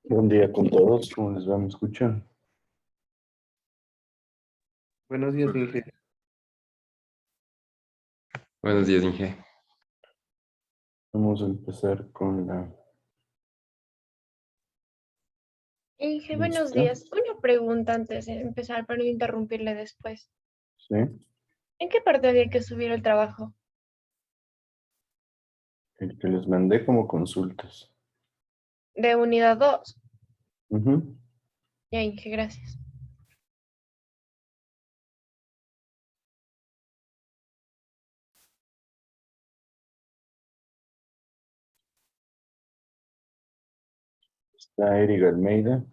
Buen día con todos, ¿cómo les va? ¿Me escuchan? Buenos días, Inge. Buenos días, Inge. Vamos a empezar con la Inge, buenos lista. días. Una pregunta antes de empezar para no interrumpirle después. ¿Sí? ¿En qué parte había que subir el trabajo? El que les mandé como consultas. De unidad 2. Ujú. Ya, Inge, gracias. Está Eric Almeida.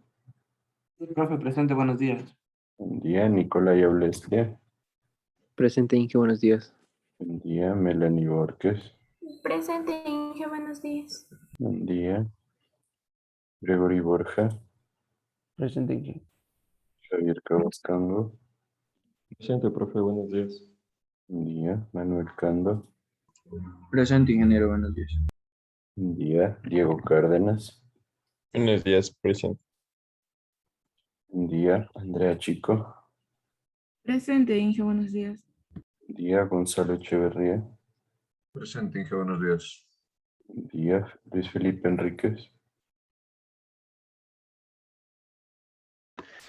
Profe, presente, buenos días. Buen día, Nicolai Ablestia. Presente, Inge, buenos días. Buen día, Melanie Borges. Presente, Inge, buenos días. Buen día, Gregory Borja. Presente, Inge. Javier Cabascango. Presente, profe, buenos días. Buen día, Manuel Cando. Presente, ingeniero, buenos días. Buen día, Diego Cárdenas. Buenos días, presente. Buen día, Andrea Chico. Presente, Inge, buenos días. Buen día, Gonzalo Echeverría. Presente, Inge, buenos días. Buen día, Luis Felipe Enríquez.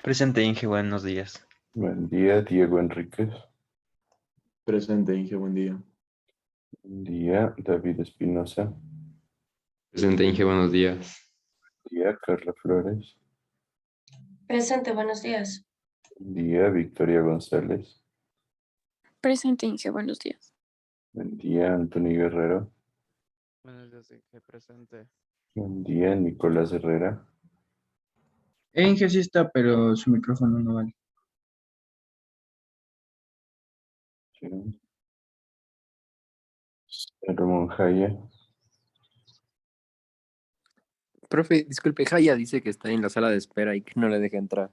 Presente, Inge, buenos días. Buen día, Diego Enríquez. Presente, Inge, buen día. Buen día, David Espinosa. Presente, Inge, buenos días. Buen día, Carla Flores. Presente, buenos días. Buen día, Victoria González. Presente, Inge, buenos días. Buen día, Anthony Guerrero. Buenos días, Inge, presente. Buen día, Nicolás Herrera. Inge sí está, pero su micrófono no vale. Sí. Ramón Jaya. Profe, disculpe, Jaya dice que está en la sala de espera y que no le deja entrar.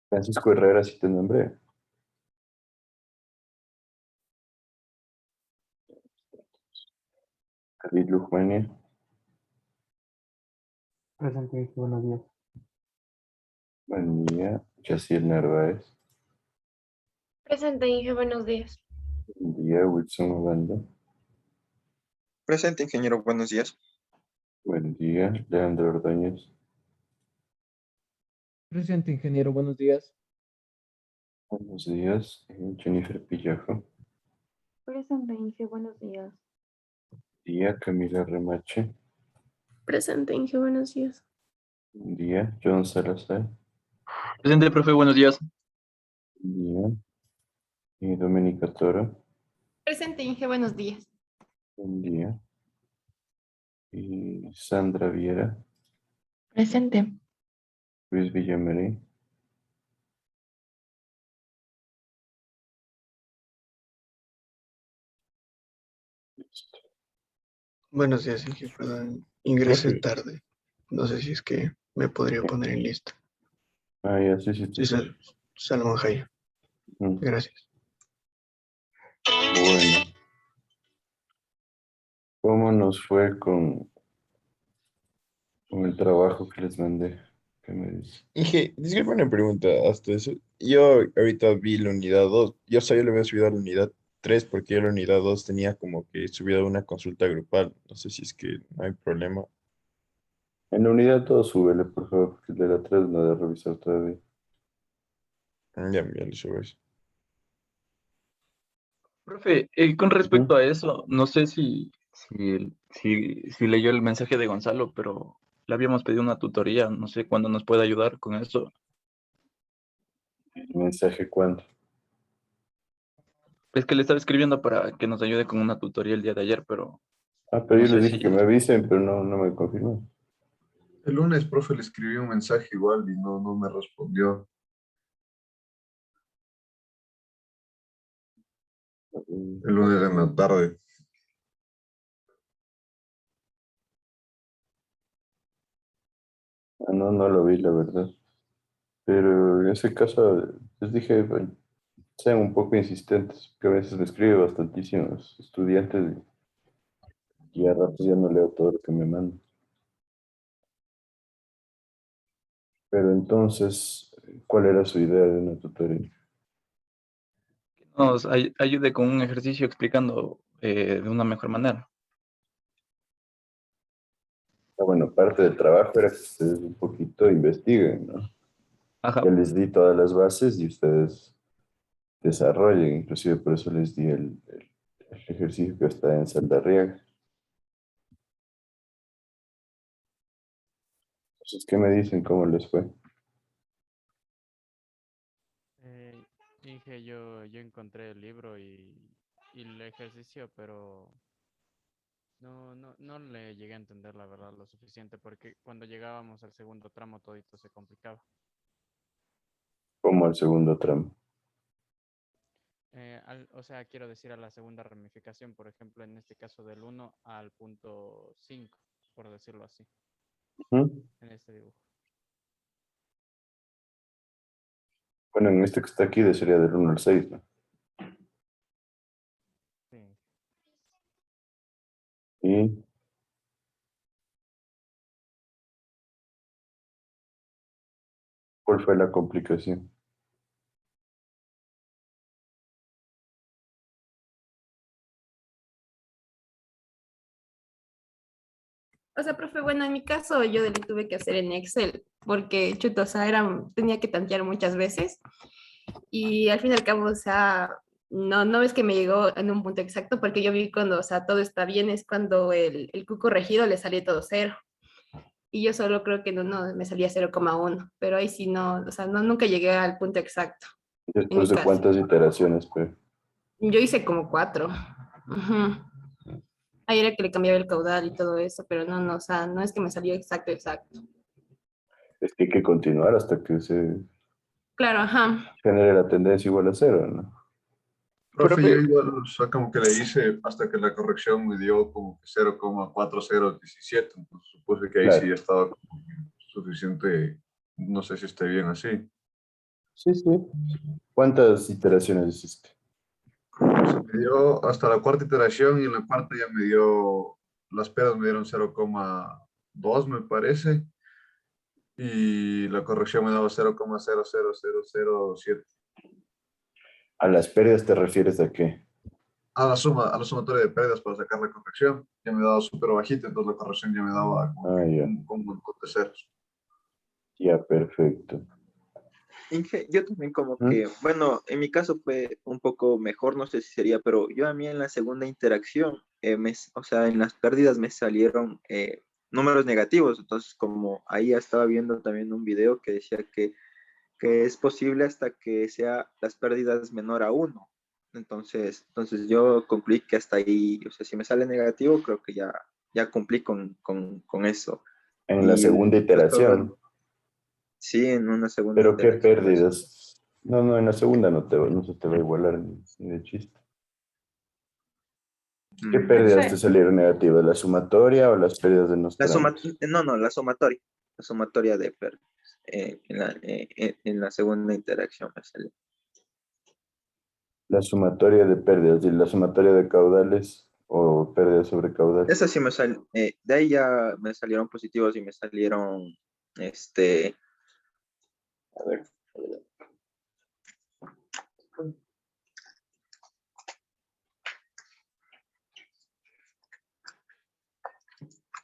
Francisco Herrera, si te nombré. David Lujmania. Presente, Inge, buenos días. Buen día, Yaciel Narváez. Presente, Inge, buenos días. Buen día, Wilson Obando. Presente, ingeniero, buenos días. Buen día, Leandro Ordóñez. Presente, ingeniero, buenos días. Buenos días, Jennifer Pillajo. Presente, Inge, buenos días. Buen día, Camila Remache. Presente, Inge, buenos días. Buen día, John Salazar. Presente, profe, buenos días. Buen día, y Doménica Toro. Presente, Inge, buenos días. Buen día. Y Sandra Viera. Presente. Luis Villamarín. Listo. Buenos días, Inge, perdón, ingresé Profe. tarde. No sé si es que me podría poner en lista. Ah, ya, sí, sí, te Sí, escucho. Salomón Jaya. Mm. Gracias. Bueno, ¿cómo nos fue con el trabajo que les mandé? ¿Qué me dice? Inge, disculpe una pregunta hasta eso. Yo ahorita vi la unidad 2. Yo sabía le había subido a la unidad 3 porque yo la unidad 2 tenía como que subido una consulta grupal. No sé si es que no hay problema. En la unidad todo súbele, por favor, porque el de la 3 no de revisar todavía. Ya le subo eso. Profe, con respecto Ujú. a eso, no sé si leyó el mensaje de Gonzalo, pero le habíamos pedido una tutoría, no sé cuándo nos puede ayudar con eso. ¿El mensaje cuándo? Es que le estaba escribiendo para que nos ayude con una tutoría el día de ayer, pero Ah, pero no yo les sé dije que si... me avisen, pero no me confirmó. El lunes, profe, le escribí un mensaje igual y no me respondió. El lunes en la tarde. Ah, no lo vi, la verdad. Pero en ese caso, les dije, bueno, sean un poco insistentes, que a veces me escriben bastantísimos estudiantes Y a ratos ya no leo todo lo que me mandan. Pero entonces, ¿cuál era su idea de una tutoría? Nos ayude con un ejercicio explicando de una mejor manera. Bueno, parte del trabajo era que ustedes un poquito investiguen, ¿no? Ajá. Ya les di todas las bases y ustedes desarrollen, inclusive por eso les di el ejercicio que está en Saldarriaga. Entonces, ¿qué me dicen? ¿Cómo les fue? Inge, yo encontré el libro y el ejercicio, pero no le llegué a entender la verdad lo suficiente, porque cuando llegábamos al segundo tramo todito se complicaba. Como el segundo tramo. O sea, quiero decir a la segunda ramificación, por ejemplo, en este caso del 1 al punto 5, por decirlo así, ¿Mm? en este dibujo. Bueno, en este que está aquí sería del 1 al 6, ¿no? Sí. Y ¿cuál fue la complicación? O sea, profe, bueno, en mi caso yo le tuve que hacer en Excel porque, chuta, o sea, tenía que tantear muchas veces y al fin y al cabo, o sea, no es que me llegó en un punto exacto porque yo vi cuando, o sea, todo está bien, es cuando el Q corregido le salía todo cero y yo solo creo que no me salía 0,1, pero ahí sí no, o sea, nunca llegué al punto exacto en ¿Después mi de caso. cuántas iteraciones, pues? Yo hice como 4. Ujú. Ahí era que le cambiaba el caudal y todo eso, pero o sea, no es que me salió exacto, exacto. Es que hay que continuar hasta que se Claro, ajá. genere la tendencia igual a cero, ¿no? Profe, yo igual, o sea, como que le hice hasta que la corrección me dio como que 0,4017, entonces supuse que ahí sí Claro. ya estaba como que suficiente, no sé si esté bien así. Sí, sí. ¿Cuántas iteraciones hiciste? O sea, me dio hasta la cuarta iteración y en la cuarta ya me dio, las peras me dieron 0,2 me parece, y la corrección me daba 0,00007. ¿A las pérdidas te refieres a qué? A la sumatoria de pérdidas para sacar la corrección, ya me daba súper bajita, entonces la corrección ya me daba como que Ah, ya. un montón de ceros. Ya, perfecto. Inge, yo también como ¿Mm? que, bueno, en mi caso fue un poco mejor, no sé si sería, pero yo a mí en la segunda interacción, o sea, en las pérdidas me salieron números negativos, entonces como ahí ya estaba viendo también un video que decía que es posible hasta que sea las pérdidas menor a uno. Entonces yo concluí que hasta ahí, o sea, si me sale negativo, creo que ya cumplí con eso. En la Y segunda el caudal, iteración. sí, en una segunda ¿Pero qué interacción, pues. pérdidas? No, no, en la segunda no se te va a igualar ni de chiste. ¿Qué pérdidas te Profe, salieron negativas? ¿La sumatoria o las pérdidas de los tramos? No, la sumatoria de pérdidas. En la segunda interacción me salió. La sumatoria de pérdidas y la sumatoria de caudales o pérdidas sobre caudal. Esa sí me salió, de ahí ya me salieron positivos y me salieron, a ver,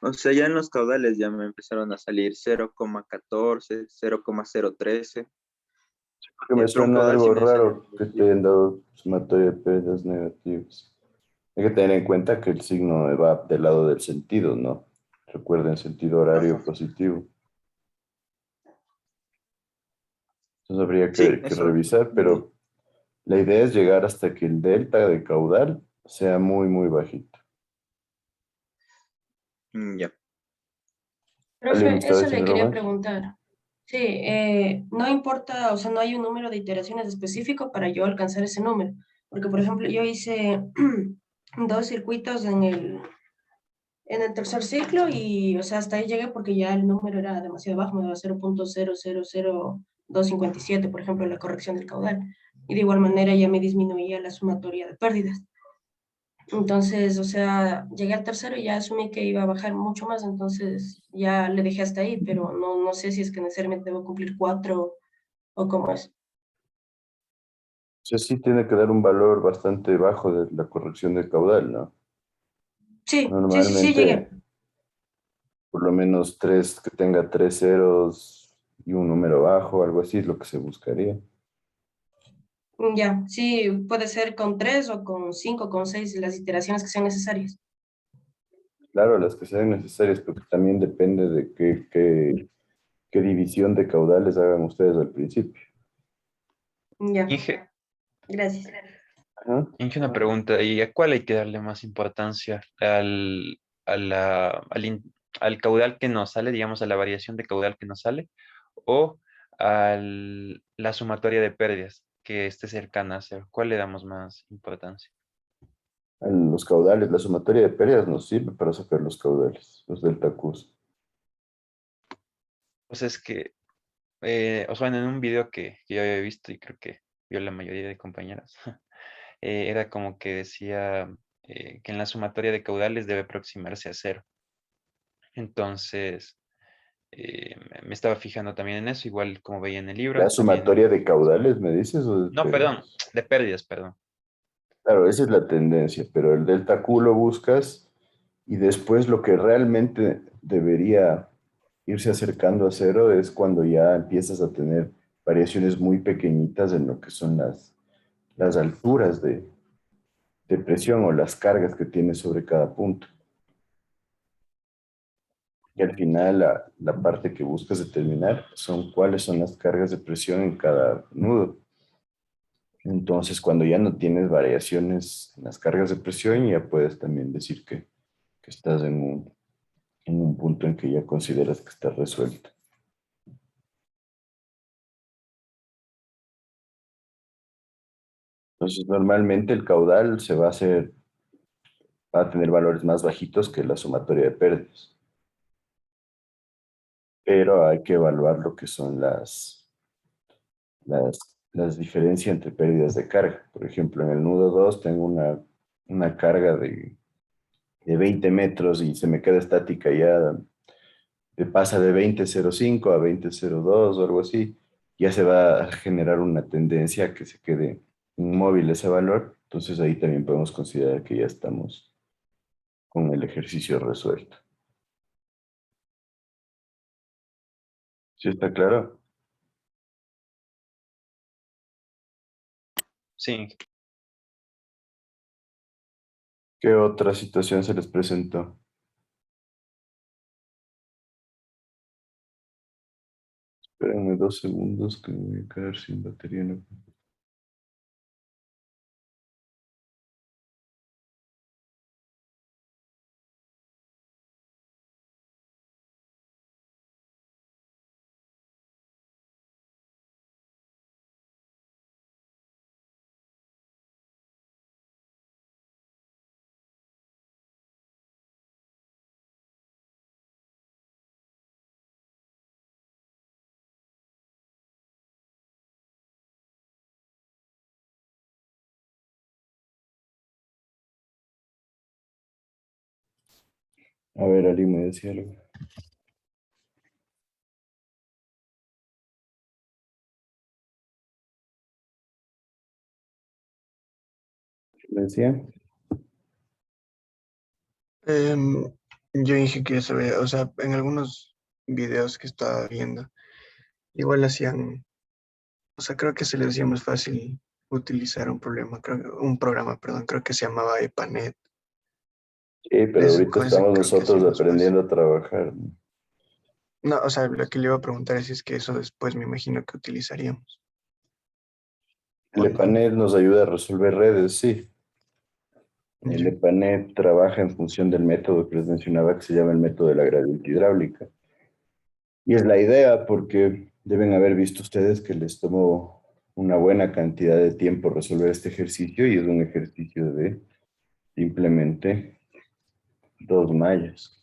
o sea, ya en los caudales ya me empezaron a salir 0,14, 0,013. Porque me Pero un suena caudal sí algo me salió raro que te positivo. hayan dado sumatoria de pérdidas negativas. Hay que tener en cuenta que el signo va del lado del sentido, ¿no? Recuerden, sentido horario Ajá. positivo. Entonces habría Sí, que eso. revisar, pero la idea es llegar hasta que el delta de caudal sea muy, muy bajito. Ya. ¿Alguien me Profe, estaba eso le diciendo algo quería más? preguntar. Sí, no importa, o sea, no hay un número de iteraciones específico para yo alcanzar ese número. Porque, por ejemplo, yo hice 2 circuitos en el tercer ciclo y, o sea, hasta ahí llegué porque ya el número era demasiado bajo, me daba 0,000257, por ejemplo, la corrección del caudal. Y de igual manera ya me disminuía la sumatoria de pérdidas. Entonces, o sea, llegué al tercero y ya asumí que iba a bajar mucho más, entonces ya le dejé hasta ahí, pero no sé si es que necesariamente debo cumplir 4 o cómo es. O sea, sí tiene que dar un valor bastante bajo de la corrección de caudal, ¿no? Sí, llegué. Normalmente, por lo menos tres, que tenga tres ceros y un número bajo, algo así es lo que se buscaría. Ya, sí, puede ser con 3 o con 5, con 6, las iteraciones que sean necesarias. Claro, las que sean necesarias, porque también depende de qué división de caudales hagan ustedes al principio. Ya, Inge, gracias. Ajá. Inge, una pregunta, ¿y a cuál hay que darle más importancia? ¿Al caudal que nos sale, digamos, a la variación de caudal que nos sale, o a la sumatoria de pérdidas que esté cercana a cero? ¿Cuál le damos más importancia? En los caudales, la sumatoria de pérdidas nos sirve para sacar los caudales, los delta Qs. Pues es que, o sea, en un video que yo había visto y creo que vio la mayoría de compañeras, era como que decía que en la sumatoria de caudales debe aproximarse a cero. Entonces, me estaba fijando también en eso, igual como veía en el La libro, también. sumatoria de caudales, ¿me dices? ¿O de No, perdón, pérdidas? de pérdidas, perdón. Claro, esa es la tendencia, pero el delta Q lo buscas y después lo que realmente debería irse acercando a cero es cuando ya empiezas a tener variaciones muy pequeñitas en lo que son las alturas de presión o las cargas que tienes sobre cada punto. Y al final la parte que buscas determinar son cuáles son las cargas de presión en cada nudo. Entonces, cuando ya no tienes variaciones en las cargas de presión, ya puedes también decir que estás en un punto en que ya consideras que está resuelto. Entonces, normalmente el caudal va a tener valores más bajitos que la sumatoria de pérdidas, pero hay que evaluar lo que son las, las diferencias entre pérdidas de carga. Por ejemplo, en el nudo 2 tengo una carga de 20 metros y se me queda estática ya, pasa de 20,05 a 20,02 o algo así, ya se va a generar una tendencia a que se quede inmóvil ese valor. Entonces ahí también podemos considerar que ya estamos con el ejercicio resuelto. ¿Sí está claro? Sí, ¿Qué otra situación se les presentó? Espérenme 2 segundos que me voy a quedar sin batería en la... A ver, Ali me decía algo. ¿Qué me decía? Em, yo dije que eso, o sea, en algunos videos que estaba viendo, igual hacían, o sea, creo que se les hacía más fácil utilizar un programa, perdón, creo que se llamaba EPANET. Sí, pero ahorita Con ese estamos creo que nosotros hacían más fácil. aprendiendo a trabajar, ¿no? No, o sea, lo que le iba a preguntar es si es que eso después me imagino que utilizaríamos, El ¿o no? EPANET nos ayuda a resolver redes, sí. El Ya. EPANET trabaja en función del método que les mencionaba, que se llama el método de la gradiente hidráulica. Y es la idea porque deben haber visto ustedes que les tomó una buena cantidad de tiempo resolver este ejercicio y es un ejercicio de simplemente 2 mallas.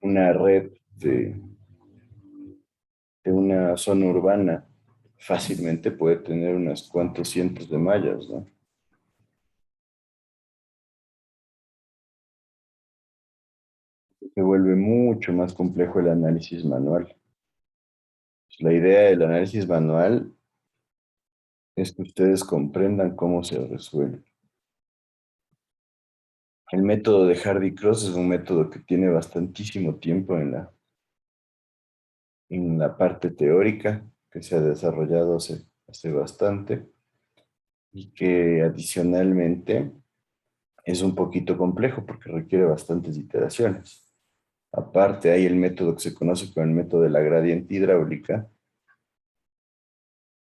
Una red de una zona urbana fácilmente puede tener unas cuantos cientos de mallas, ¿no? Se vuelve mucho más complejo el análisis manual. La idea del análisis manual es que ustedes comprendan cómo se resuelve. El método de Hardy-Cross es un método que tiene bastantísimo tiempo en la parte teórica, que se ha desarrollado hace bastante y que adicionalmente es un poquito complejo porque requiere bastantes iteraciones. Aparte, hay el método que se conoce como el método de la gradiente hidráulica,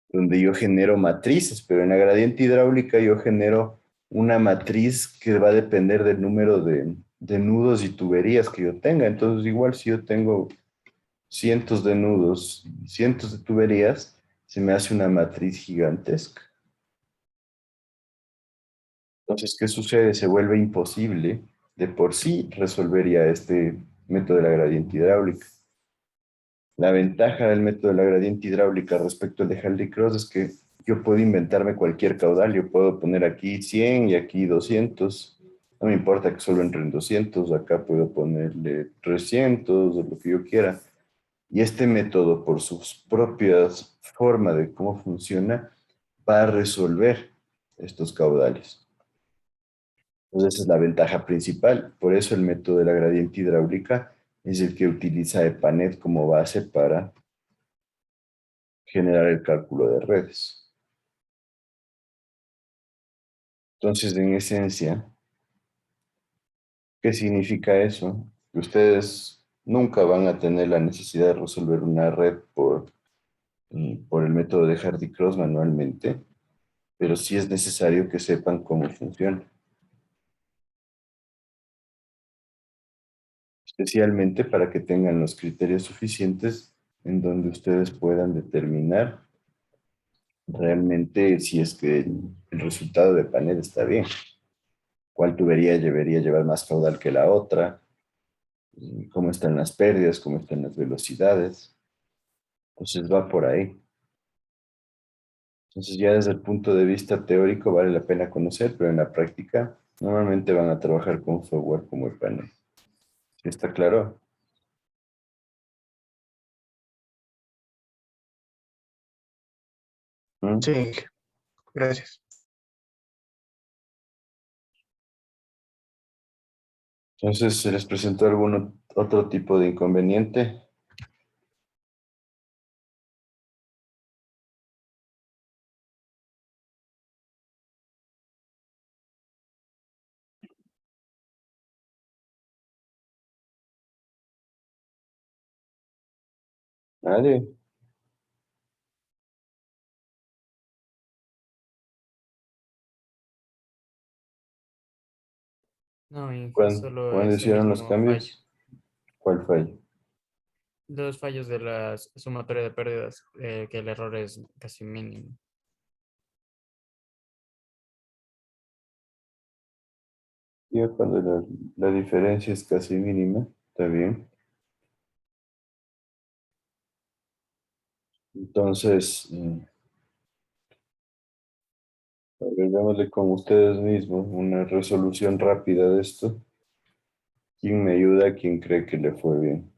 donde yo genero matrices, pero en la gradiente hidráulica yo genero una matriz que va a depender del número de nudos y tuberías que yo tenga. Entonces, igual si yo tengo cientos de nudos, cientos de tuberías, se me hace una matriz gigantesca. Entonces, ¿qué sucede? Se vuelve imposible de por sí resolver ya este método de la gradiente hidráulica. La ventaja del método de la gradiente hidráulica respecto al de Hardy-Cross es que yo puedo inventarme cualquier caudal. Yo puedo poner aquí 100 y aquí 200. No me importa que solo entren 200. Acá puedo ponerle 300 o lo que yo quiera. Y este método, por sus propias formas de cómo funciona, va a resolver estos caudales. Entonces, esa es la ventaja principal. Por eso el método de la gradiente hidráulica es el que utiliza EPANET como base para generar el cálculo de redes. Entonces, en esencia, ¿qué significa eso? Que ustedes nunca van a tener la necesidad de resolver una red por el método de Hardy-Cross manualmente, pero sí es necesario que sepan cómo funciona. Especialmente para que tengan los criterios suficientes en donde ustedes puedan determinar realmente si es que el resultado de panel está bien. ¿Cuál tubería debería llevar más caudal que la otra? ¿Cómo están las pérdidas? ¿Cómo están las velocidades? Entonces va por ahí. Entonces ya desde el punto de vista teórico vale la pena conocer, pero en la práctica normalmente van a trabajar con software como el panel. ¿Está claro? ¿Mm? Sí, gracias. Entonces, ¿se les presentó algún otro tipo de inconveniente? ¿Nadie? No, Inge, solo ¿Cuándo ese hicieron los mismo fallo. cambios? ¿Cuál fallo? Dos fallos de la sumatoria de pérdidas, que el error es casi mínimo. Ya cuando la diferencia es casi mínima, está bien. Entonces, a ver, démosle con ustedes mismos una resolución rápida de esto. ¿Quién me ayuda? ¿Quién cree que le fue bien?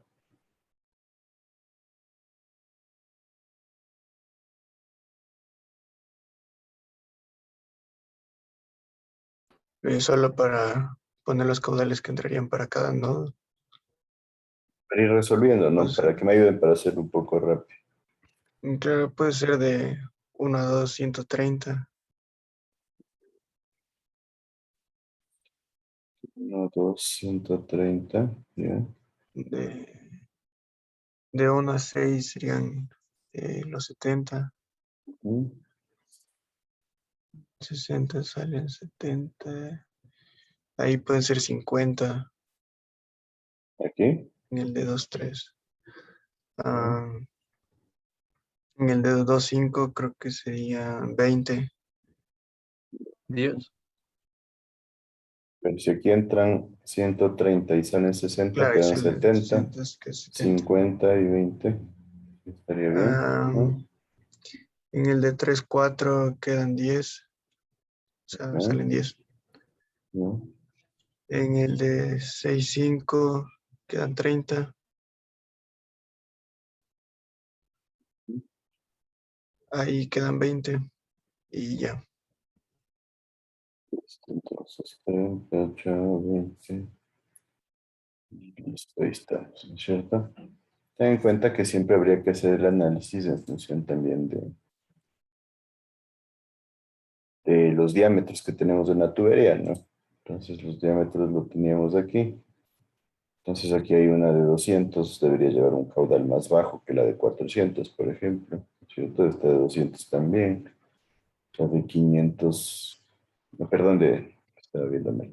Solo para poner los caudales que entrarían para cada nodo. Para ir resolviendo, O ¿no? sea, Para que me ayuden para hacerlo un poco rápido. claro, puede ser de 1 a 2, 130. 1, 2, 130, ya. De 1 a 6 serían los 70. 60 salen 70. Ahí pueden ser 50 ¿Aquí? en el de 2, 3. En el de 2, 5 creo que sería 20. 10. Pero si aquí entran 130 y salen 60, Claro, y quedan sale 70, 60, es que es 70. 50 y 20. Estaría bien, ¿no? En el de 3, 4 quedan 10. O sea, Ok, salen 10. ¿no? En el de 6, 5 quedan 30. Ahí quedan 20 y ya. Entonces, 38, 20. Listo, ahí está, ¿no es cierto? Ten en cuenta que siempre habría que hacer el análisis en función también de los diámetros que tenemos en la tubería, ¿no? Entonces los diámetros lo teníamos aquí. Entonces aquí hay una de 200, debería llevar un caudal más bajo que la de 400, por ejemplo, ¿cierto? Esta de 200 también. La de 500, no, perdón, estaba viendo mal.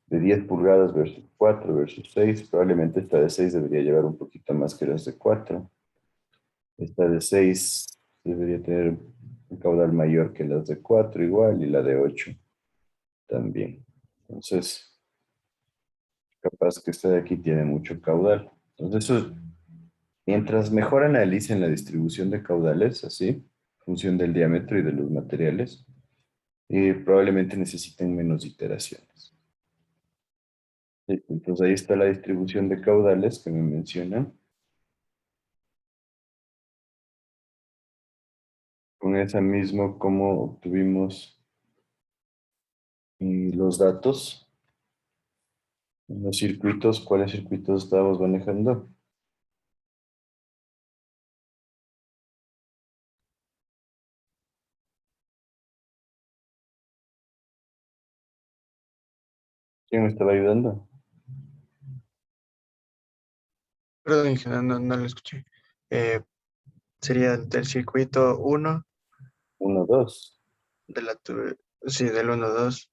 De 10 pulgadas versus 4 versus 6, probablemente esta de 6 debería llevar un poquito más que las de 4. Esta de 6 debería tener un caudal mayor que las de 4 igual, y la de 8 también. Entonces, capaz que esta de aquí tiene mucho caudal. Entonces, mientras mejor analicen la distribución de caudales, así, en función del diámetro y de los materiales, probablemente necesiten menos iteraciones. Sí, entonces ahí está la distribución de caudales que me mencionan. Con esa mismo, como obtuvimos los datos en los circuitos, ¿cuáles circuitos estábamos manejando? ¿Quién me estaba ayudando? Perdón, ingeniero, no lo escuché. Sería del circuito 1 1, 2. de la tubería. Sí, del 1, 2.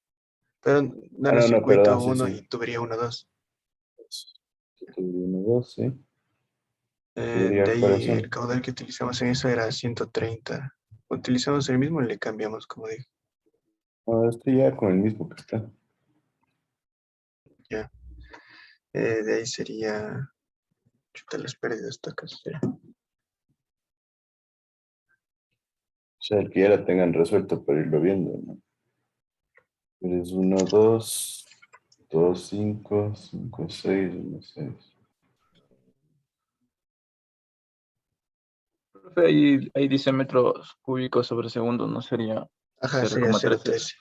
Pero no Ah, era no, perdón, circuito sí, 1 y sí. tubería 1, 2. Tubería 1, 2, sí. De Tubería, ¿cuáles ahí el son? caudal que utilizamos en eso era 130. Utilizamos el mismo y le cambiamos, como dije. No, estoy ya con el mismo que está. Ya. De ahí sería. Chuta, las pérdidas tocas. O sea, el que ya la tengan resuelto para irlo viendo, ¿no? Eres 1, 2, 2, 5, 5, 6, 1, 6. Profe, ahí dice metros cúbicos sobre segundo, ¿no sería Ajá, sería 0,13?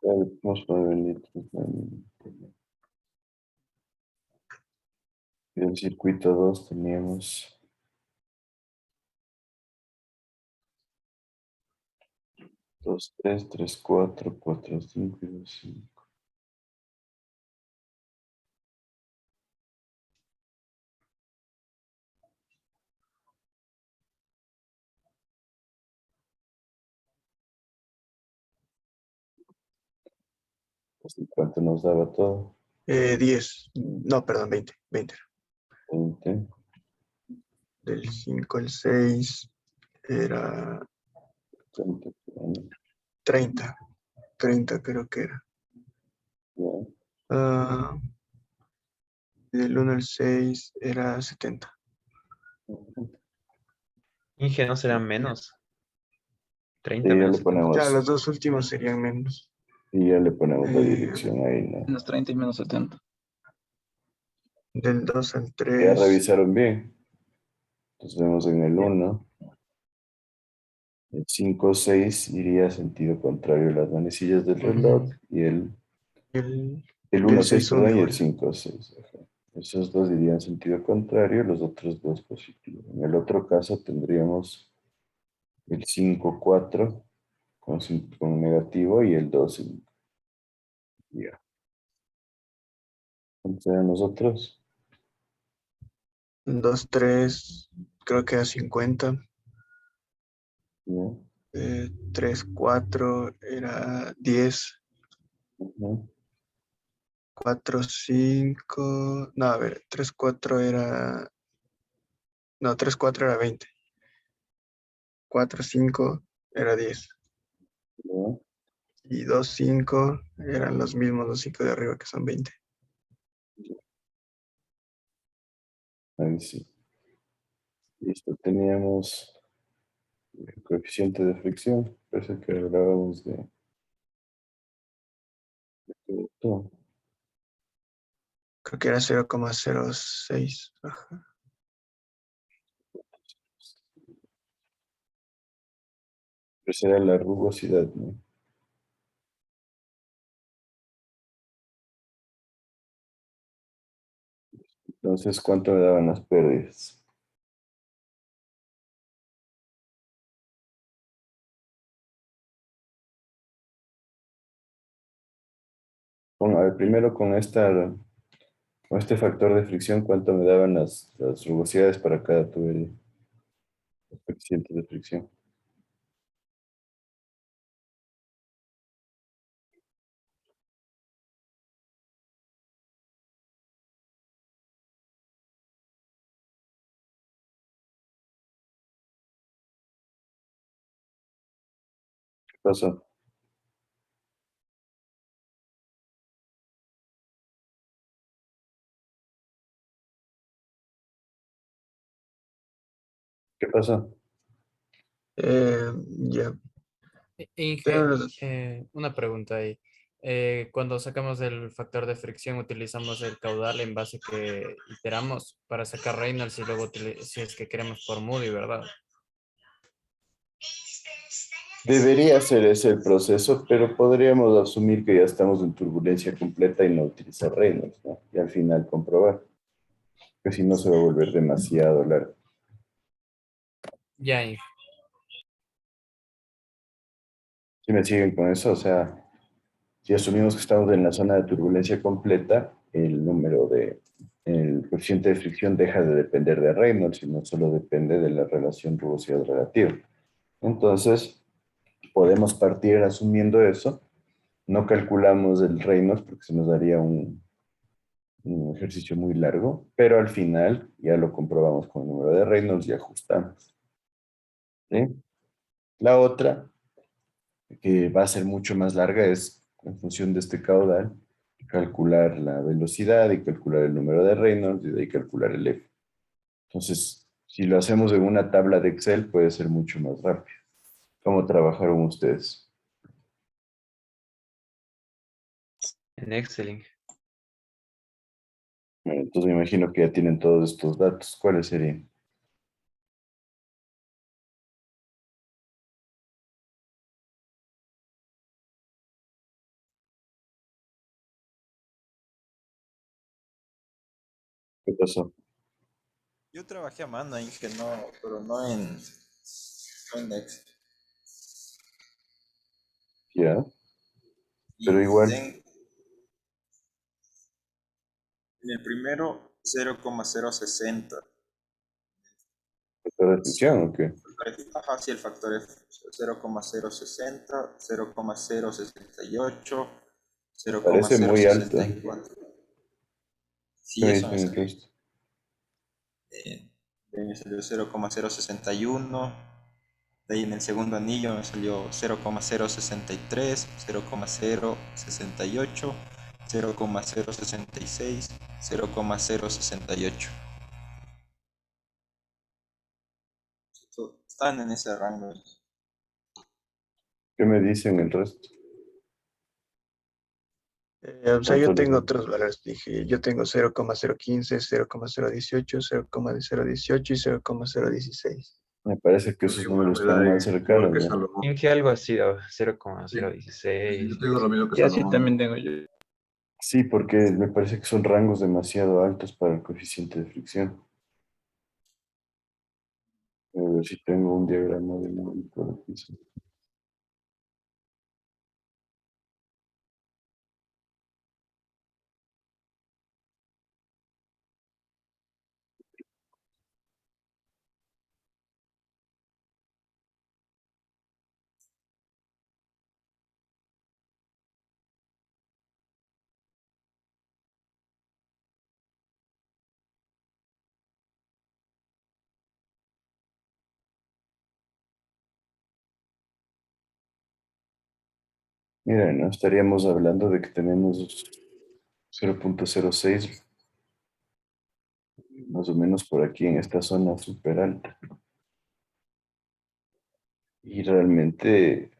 0,13. Vamos a ver litros. Y el circuito 2 teníamos 2, 3, 3, 4, 4, 5 y 2, 5. Así, ¿cuánto nos daba todo? 10. No, perdón, 20. 20. 20. Del 5 al 6 era 30. 30. 30 creo que era. Ya. Ah, del 1 al 6 era 70. Inge, ¿no será menos? Y 30 ya menos le 70. Ya, ponemos, los dos últimos serían menos. y ya le ponemos la Eh, dirección ahí, ¿no? Menos 30 y menos 70. del 2 al Ya 3. revisaron bien. Entonces vemos en el 1. El 5, 6 iría sentido contrario a las manecillas del reloj, y El, el y el 1, 6, 6 1 perdón, y el igual. 5, 6. Ajá. Esos dos irían sentido contrario, los otros dos positivo. En el otro caso tendríamos el 5, 4 con negativo, y el 2, 5. Ya. Entonces nosotros, 2 3 creo que era 50. ya. 3 4 era 10. Ujú. 4 5 no, a ver, 3 4 era, no, 3 4 era 20. 4 5 era 10. Ya. Y 2 5 eran los mismos, los 5 de arriba que son 20. Ahí sí. Listo, teníamos el coeficiente de fricción, parece que hablábamos de todo. creo que era 0,06. Ajá. Pero será la rugosidad, ¿no? Entonces, ¿cuánto me daban las pérdidas? Bueno, a ver, primero con este factor de fricción, ¿cuánto me daban las rugosidades para cada tubería? Los coeficientes de fricción. ¿Qué pasó? ¿Qué pasó? Ya. Inge, Pero, una pregunta ahí. Cuando sacamos el factor de fricción, utilizamos el caudal en base que iteramos para sacar Reynolds y luego si es que queremos por Moody, ¿verdad? Debería ser ese el proceso, pero podríamos asumir que ya estamos en turbulencia completa y no utilizar Reynolds, ¿no? Y al final comprobar, que si no se va a volver demasiado largo. Ya, Inge. Si me siguen con eso, o sea, si asumimos que estamos en la zona de turbulencia completa, el coeficiente de fricción deja de depender de Reynolds, sino solo depende de la relación rugosidad relativa. Entonces, podemos partir asumiendo eso. No calculamos el Reynolds porque se nos daría un ejercicio muy largo, pero al final ya lo comprobamos con el número de Reynolds y ajustamos. ¿Sí? La otra, que va a ser mucho más larga, es en función de este caudal, calcular la velocidad y calcular el número de Reynolds y de ahí calcular el F. Entonces, si lo hacemos en una tabla de Excel, puede ser mucho más rápido. ¿Cómo trabajaron ustedes? En Excel, Inge. Bueno, entonces me imagino que ya tienen todos estos datos. ¿Cuáles serían? ¿Qué pasó? Yo trabajé a mano, Inge, no, pero no en Excel. Ya, pero Y igual, en el primero, 0,060. ¿factor de fricción o qué? Ajá, sí, el factor F. 0,060, 0,068, Parece muy alto. 0,064. ¿Qué Sí, me eso me dicen el salió. resto? De ahí me salió 0,061. De ahí en el segundo anillo me salió 0,063, 0,068, 0,066, 0,068. Están en ese rango. ¿Qué me dicen el resto? o sea, yo ¿Cuánto les tengo da? otros valores. Dije, yo tengo 0,015, 0,018, 0,018 y 0,016. Me parece que esos Igual números me da están más igual cercanos, que ¿no? Salomón. Inge algo así, Sí, sí, yo 0,016. tengo lo mismo que Y así Salomón. también tengo yo. Sí, porque me parece que son rangos demasiado altos para el coeficiente de fricción. A ver si tengo un diagrama de por aquí. Sí. Mira, ¿no? Estaríamos hablando de que tenemos 0,06 más o menos por aquí en esta zona súper alta. Y realmente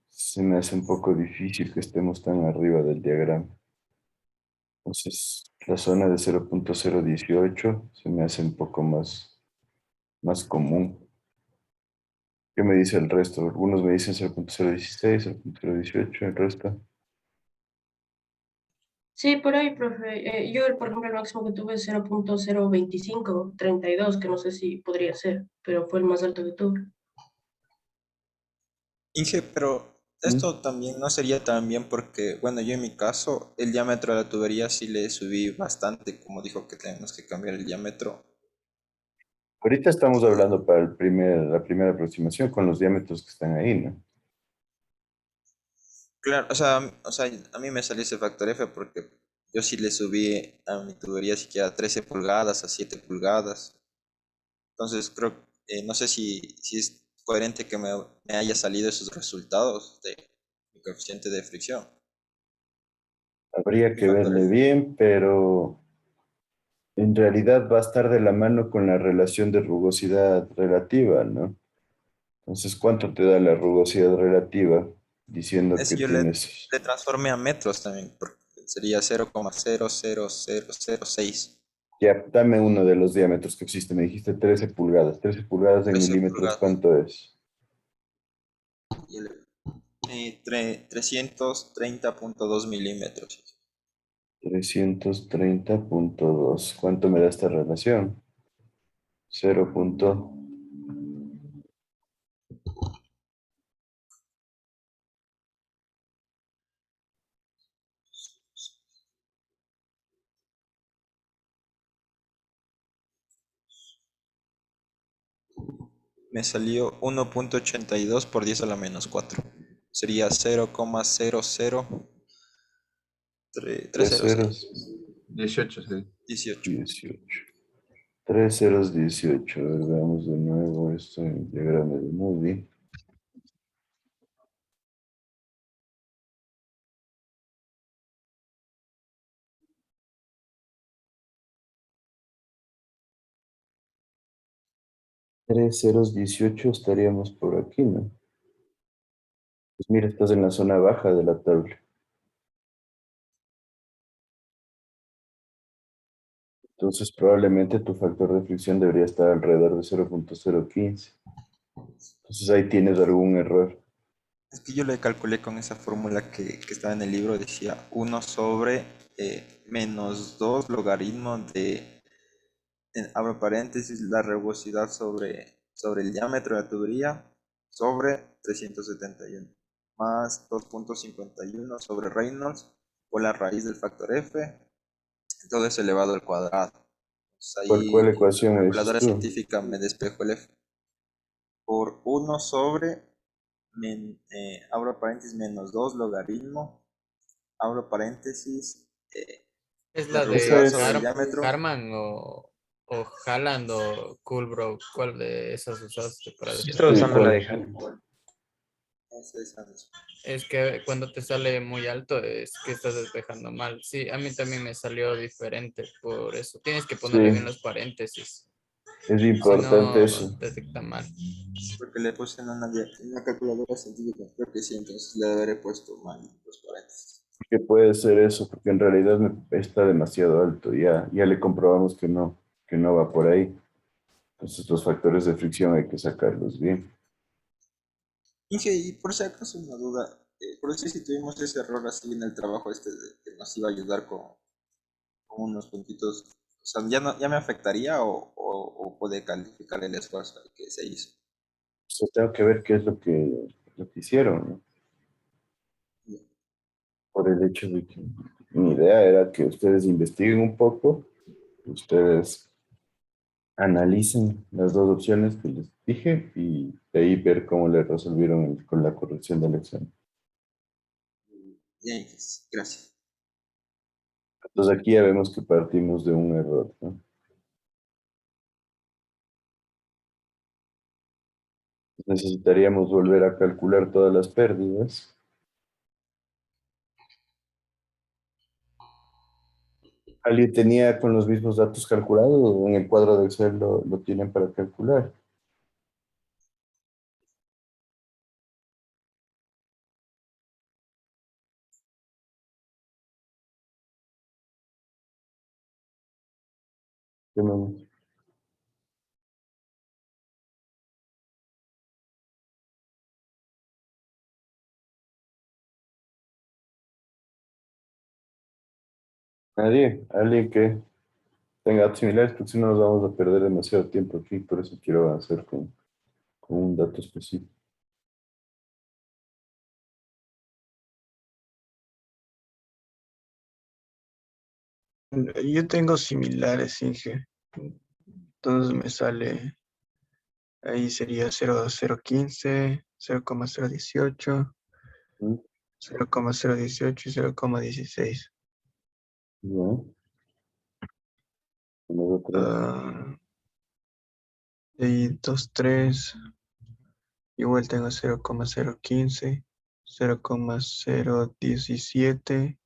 se me hace un poco difícil que estemos tan arriba del diagrama. Entonces, la zona de 0.018 se me hace un poco más común. ¿Qué me dice el resto? Algunos me dicen 0.016, 0.018, el resto. Sí, por ahí, profe. Yo, por ejemplo, el máximo que tuve es 0.02532, que no sé si podría ser, pero fue el más alto que tuve. Inge, pero ¿Mm? esto también no sería tan bien porque, bueno, yo en mi caso, el diámetro de la tubería sí le subí bastante, como dijo que tenemos que cambiar el diámetro. Ahorita estamos hablando para la primera aproximación con los diámetros que están ahí, ¿no? Claro, o sea, a mí me salió ese factor F porque yo sí le subí a mi tubería siquiera 13 pulgadas a 7 pulgadas. Entonces creo, no sé si es coherente que me haya salido esos resultados de mi coeficiente de fricción, Habría mi que factor verle F. bien, pero en realidad va a estar de la mano con la relación de rugosidad relativa, ¿no? Entonces, ¿cuánto te da la rugosidad relativa diciendo Es que que yo tienes... le transformé a metros también, porque sería 0,00006, Ya, dame uno de los diámetros que existe. Me dijiste 13 pulgadas. 13 pulgadas en 13 milímetros, pulgadas. ¿cuánto es? Y 330,2 milímetros. 330.2. ¿Cuánto me da esta relación? 0. Me salió 1,82 por 10 a la menos 4. Sería Tres 0,03306. ceros, 18, sí. 18. 18. 3 ceros, 18. A ver, veamos de nuevo esto en diagrama de Moody. Tres ceros, 18 estaríamos por aquí, ¿no? Pues mira, estás en la zona baja de la tabla. Entonces probablemente tu factor de fricción debería estar alrededor de 0.015. Entonces ahí tienes algún error. Es que yo le calculé con esa fórmula que estaba en el libro, decía 1 sobre menos 2 logaritmo de, abro paréntesis, la rugosidad sobre el diámetro de la tubería sobre 371, más 2,51 sobre Reynolds por la raíz del factor F, todo eso elevado al cuadrado. Entonces ¿Cuál ahí la ecuación me dices calculadora tú? científica me despejó el F por 1 sobre abro paréntesis, menos 2 logaritmo, abro paréntesis, ¿Es la la Esa rugosidad de sobre el es, diámetro. Harman o Haaland o Coolbrook? ¿Cuál de esas usaste para Yo estaba sí, despejar? usando la ¿cuál? de Hannah. Esa misma. Es que cuando te sale muy alto es que estás despejando mal. Sí, a mí también me salió diferente por eso. Tienes que ponerle bien Sí, los paréntesis. es Si importante no, eso. detecta mal. Porque le puse en una calculadora científica, creo que sí, entonces le habré puesto mal los paréntesis. Que puede ser eso, porque en realidad está demasiado alto. Ya le comprobamos que no va por ahí. Entonces los factores de fricción hay que sacarlos bien. Inge, y por si acaso una duda, por eso si tuvimos ese error así en el trabajo este que nos iba a ayudar con unos puntitos, o sea, ¿ya me afectaría o puede calificar el esfuerzo que se hizo? O sea, tengo que ver qué es lo que hicieron, ¿no? Por el hecho de que mi idea era que ustedes investiguen un poco, ustedes analicen las dos opciones que les dije y de ahí ver cómo le resolvieron con la corrección del examen. Bien, gracias. Entonces aquí ya vemos que partimos de un error, ¿no? Necesitaríamos volver a calcular todas las pérdidas. ¿Alguien tenía con los mismos datos calculados o en el cuadro de Excel lo tienen para calcular? ¿Qué más? Nadie, alguien que tenga datos similares, porque si no nos vamos a perder demasiado tiempo aquí, por eso quiero avanzar con un dato específico. Yo tengo similares, Inge. Entonces me sale, ahí sería 0,015, 0,018, ¿Mm? 0,018 y 0,16. Ya. Tenemos otro. De ahí 2,3, igual tengo 0,015, 0,017.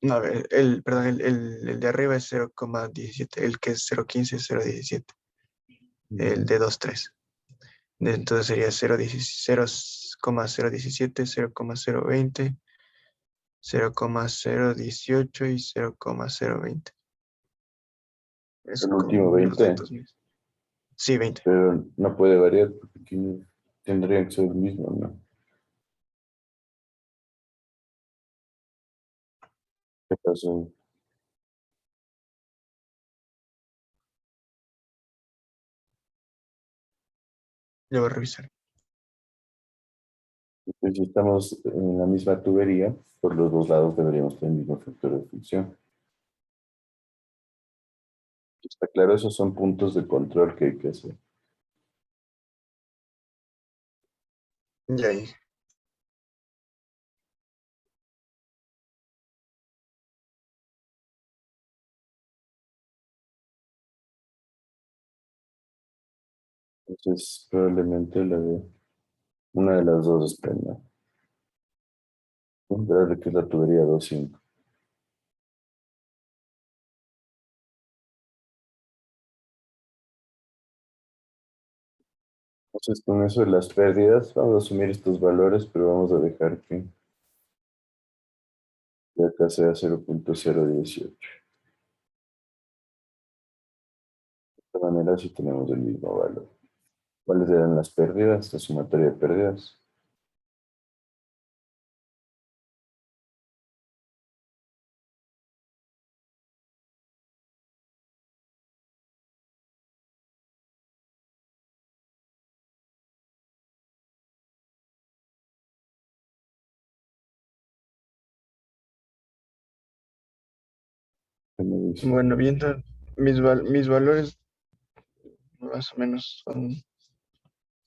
No, perdón, el de arriba es 0,17, el que es 0,15 es 0,17, el de 2,3. Entonces sería 0,017, 0,020, 0,018 y 0,020. Es El como último los 20, datos míos. Sí, 20. pero no puede variar porque aquí tendrían que ser el mismo, ¿no? ¿Qué pasó? Yo voy a revisar. Pues si estamos en la misma tubería, por los dos lados deberíamos tener el mismo factor de fricción. ¿Está claro? Esos son puntos de control que hay que hacer. Y ahí. Entonces, probablemente una de las dos es prenda. Verás que es la tubería 2.5. Entonces, con eso de las pérdidas, vamos a asumir estos valores, pero vamos a dejar que de acá sea 0,018. De esta manera, sí tenemos el mismo valor. ¿Cuáles eran las pérdidas? La sumatoria de pérdidas. ¿Qué me dice? Bueno, viendo mis valores, más o menos son.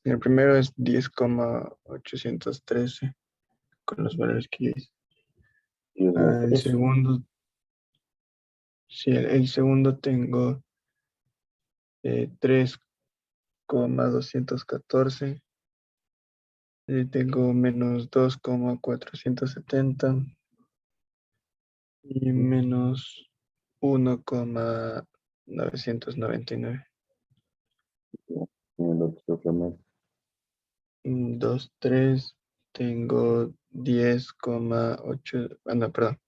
El primero es 10,813 con los valores que yo hice. ¿Y los El otros? segundo, sí, el segundo tengo 3,214. Tengo menos 2,470 y menos 1,999. Y el otro también. 2, 3, tengo 10,8, no, perdón,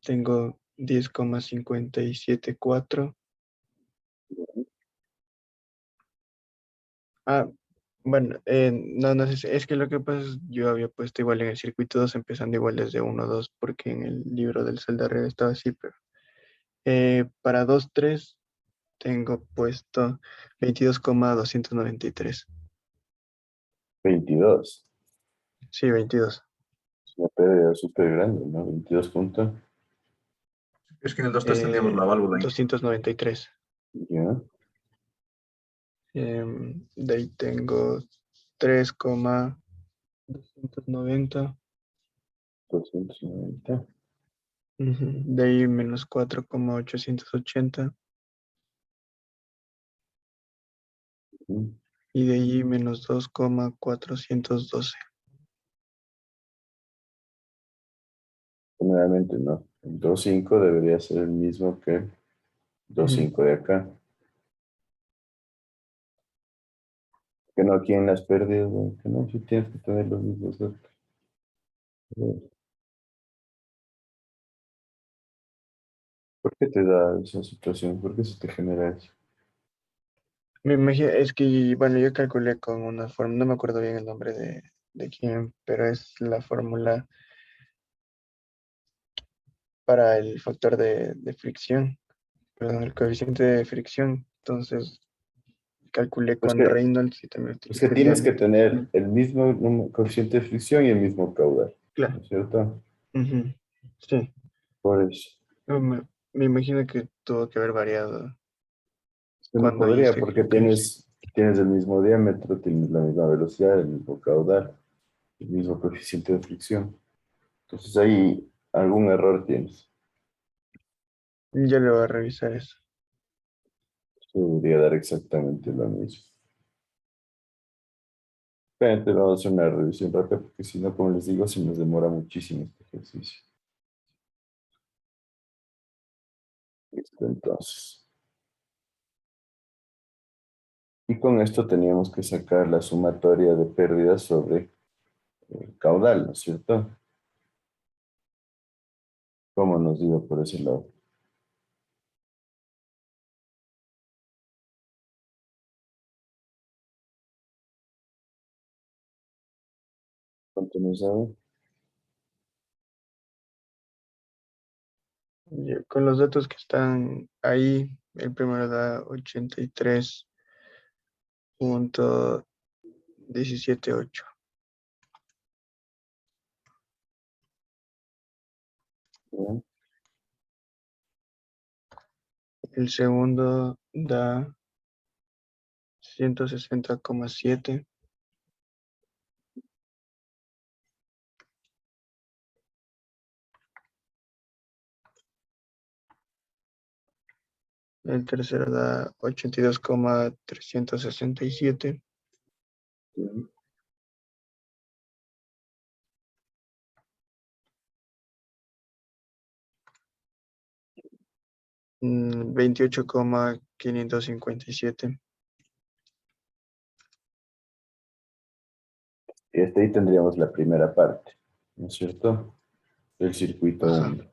tengo 10,574. Ah, bueno, no, no sé, es que lo que pasa es yo había puesto igual en el circuito 2 empezando igual desde 1, 2 porque en el libro del Celda Red estaba así, pero para 2, 3 tengo puesto 22,293. 22. Sí, 22. Es una pérdida súper grande, ¿no? 22 puntos. Es que en el 2.3 teníamos la válvula ahí. 293. Ya. De ahí tengo 3,290. 290. De ahí menos 4,880. Y de ahí menos 2,412. Generalmente no. El 2.5 debería ser el mismo que el 2.5 de acá. Que no aquí en las pérdidas, ¿no? Que no, si tienes que tener los mismos datos. ¿Por qué te da esa situación? ¿Por qué se te genera eso? Me imagino, es que, bueno, yo calculé con una fórmula, no me acuerdo bien el nombre de quién, pero es la fórmula para el factor de fricción, perdón, el coeficiente de fricción. Entonces, calculé Es con que, Reynolds y también es que utilicé el tienes que diámetro. tener el mismo coeficiente de fricción y el mismo caudal, ¿no Claro. es cierto? Ujú, sí. Por eso. No, me imagino que tuvo que haber variado Que no cuando podría, hice porque lo que hice. tienes el mismo diámetro, tienes la misma velocidad, el mismo caudal, el mismo coeficiente de fricción. Entonces ahí algún error tienes. Ya le voy a revisar eso. Se debería dar exactamente lo mismo. Espérate, vamos a hacer una revisión rápida, porque si no, como les digo, se nos demora muchísimo este ejercicio. Listo, entonces. Y con esto teníamos que sacar la sumatoria de pérdidas sobre el caudal, ¿no es cierto? ¿Cómo nos dio por ese lado? ¿Cuánto nos daba? Con los datos que están ahí, el primero da 83.178. Bien. El segundo da 160,7. El tercero da 82,367. Bien. 28,557. Y hasta ahí tendríamos la primera parte, ¿no es cierto? Del circuito Ajá. 1.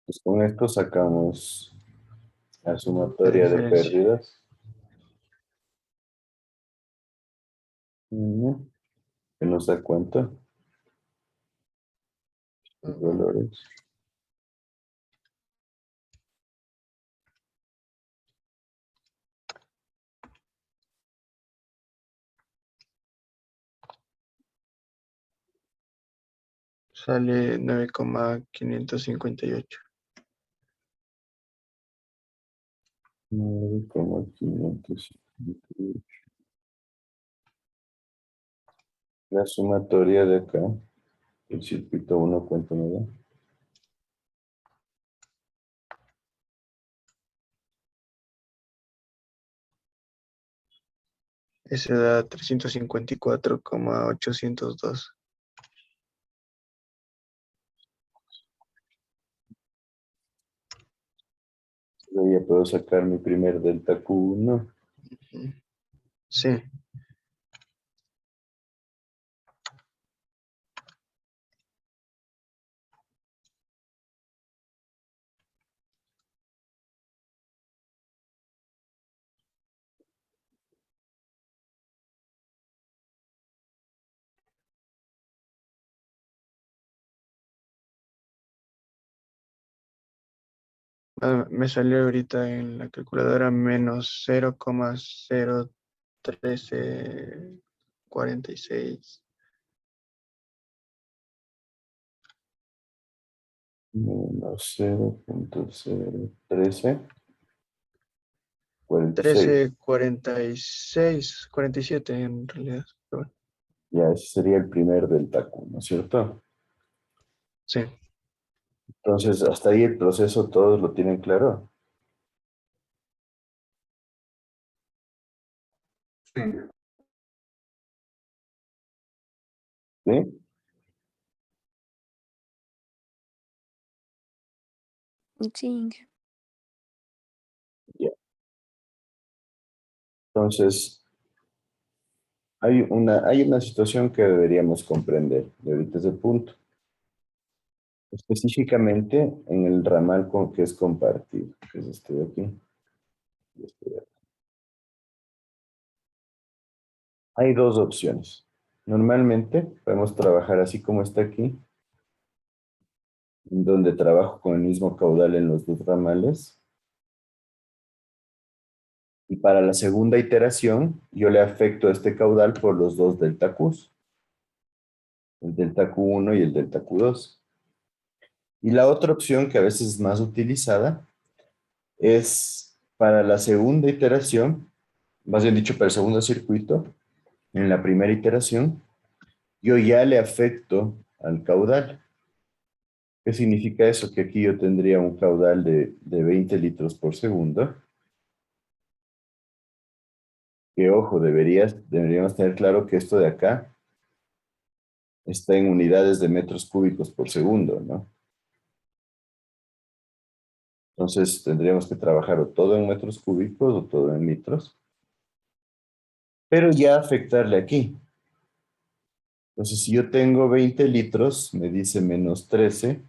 Pues con esto sacamos la La sumatoria de diferencia. pérdidas. Ujú. Que nos da cuenta los valores. Sale 9,558. 9,558. La sumatoria de acá, el circuito 1, ¿cuánto me da? Ese da 354,802. Yo ya puedo sacar mi primer delta Q1. Sí. Me salió ahorita en la calculadora menos 0,01346. Menos 0,01346. 47 en realidad. Pero bueno, Ya, ese sería el primer delta Q, ¿no es cierto? sí. Entonces, hasta ahí el proceso todos lo tienen claro. Sí. ¿Sí? Sí. Ya. Entonces, hay una situación que deberíamos comprender, y ahorita es el punto. específicamente en el ramal que es compartido, que es este de aquí y este de aquí. Hay dos opciones. Normalmente podemos trabajar así como está aquí, donde trabajo con el mismo caudal en los dos ramales. Y para la segunda iteración, yo le afecto a este caudal por los dos delta Qs, el delta Q1 y el delta Q2. Y la otra opción que a veces es más utilizada es para la segunda iteración, más bien dicho, para el segundo circuito, en la primera iteración, yo ya le afecto al caudal. ¿Qué significa eso? Que aquí yo tendría un caudal de 20 litros por segundo. Que ojo, deberíamos tener claro que esto de acá está en unidades de metros cúbicos por segundo, ¿no? Entonces tendríamos que trabajar o todo en metros cúbicos o todo en litros, pero ya afectarle aquí. Entonces, si yo tengo 20 litros, me dice menos 13,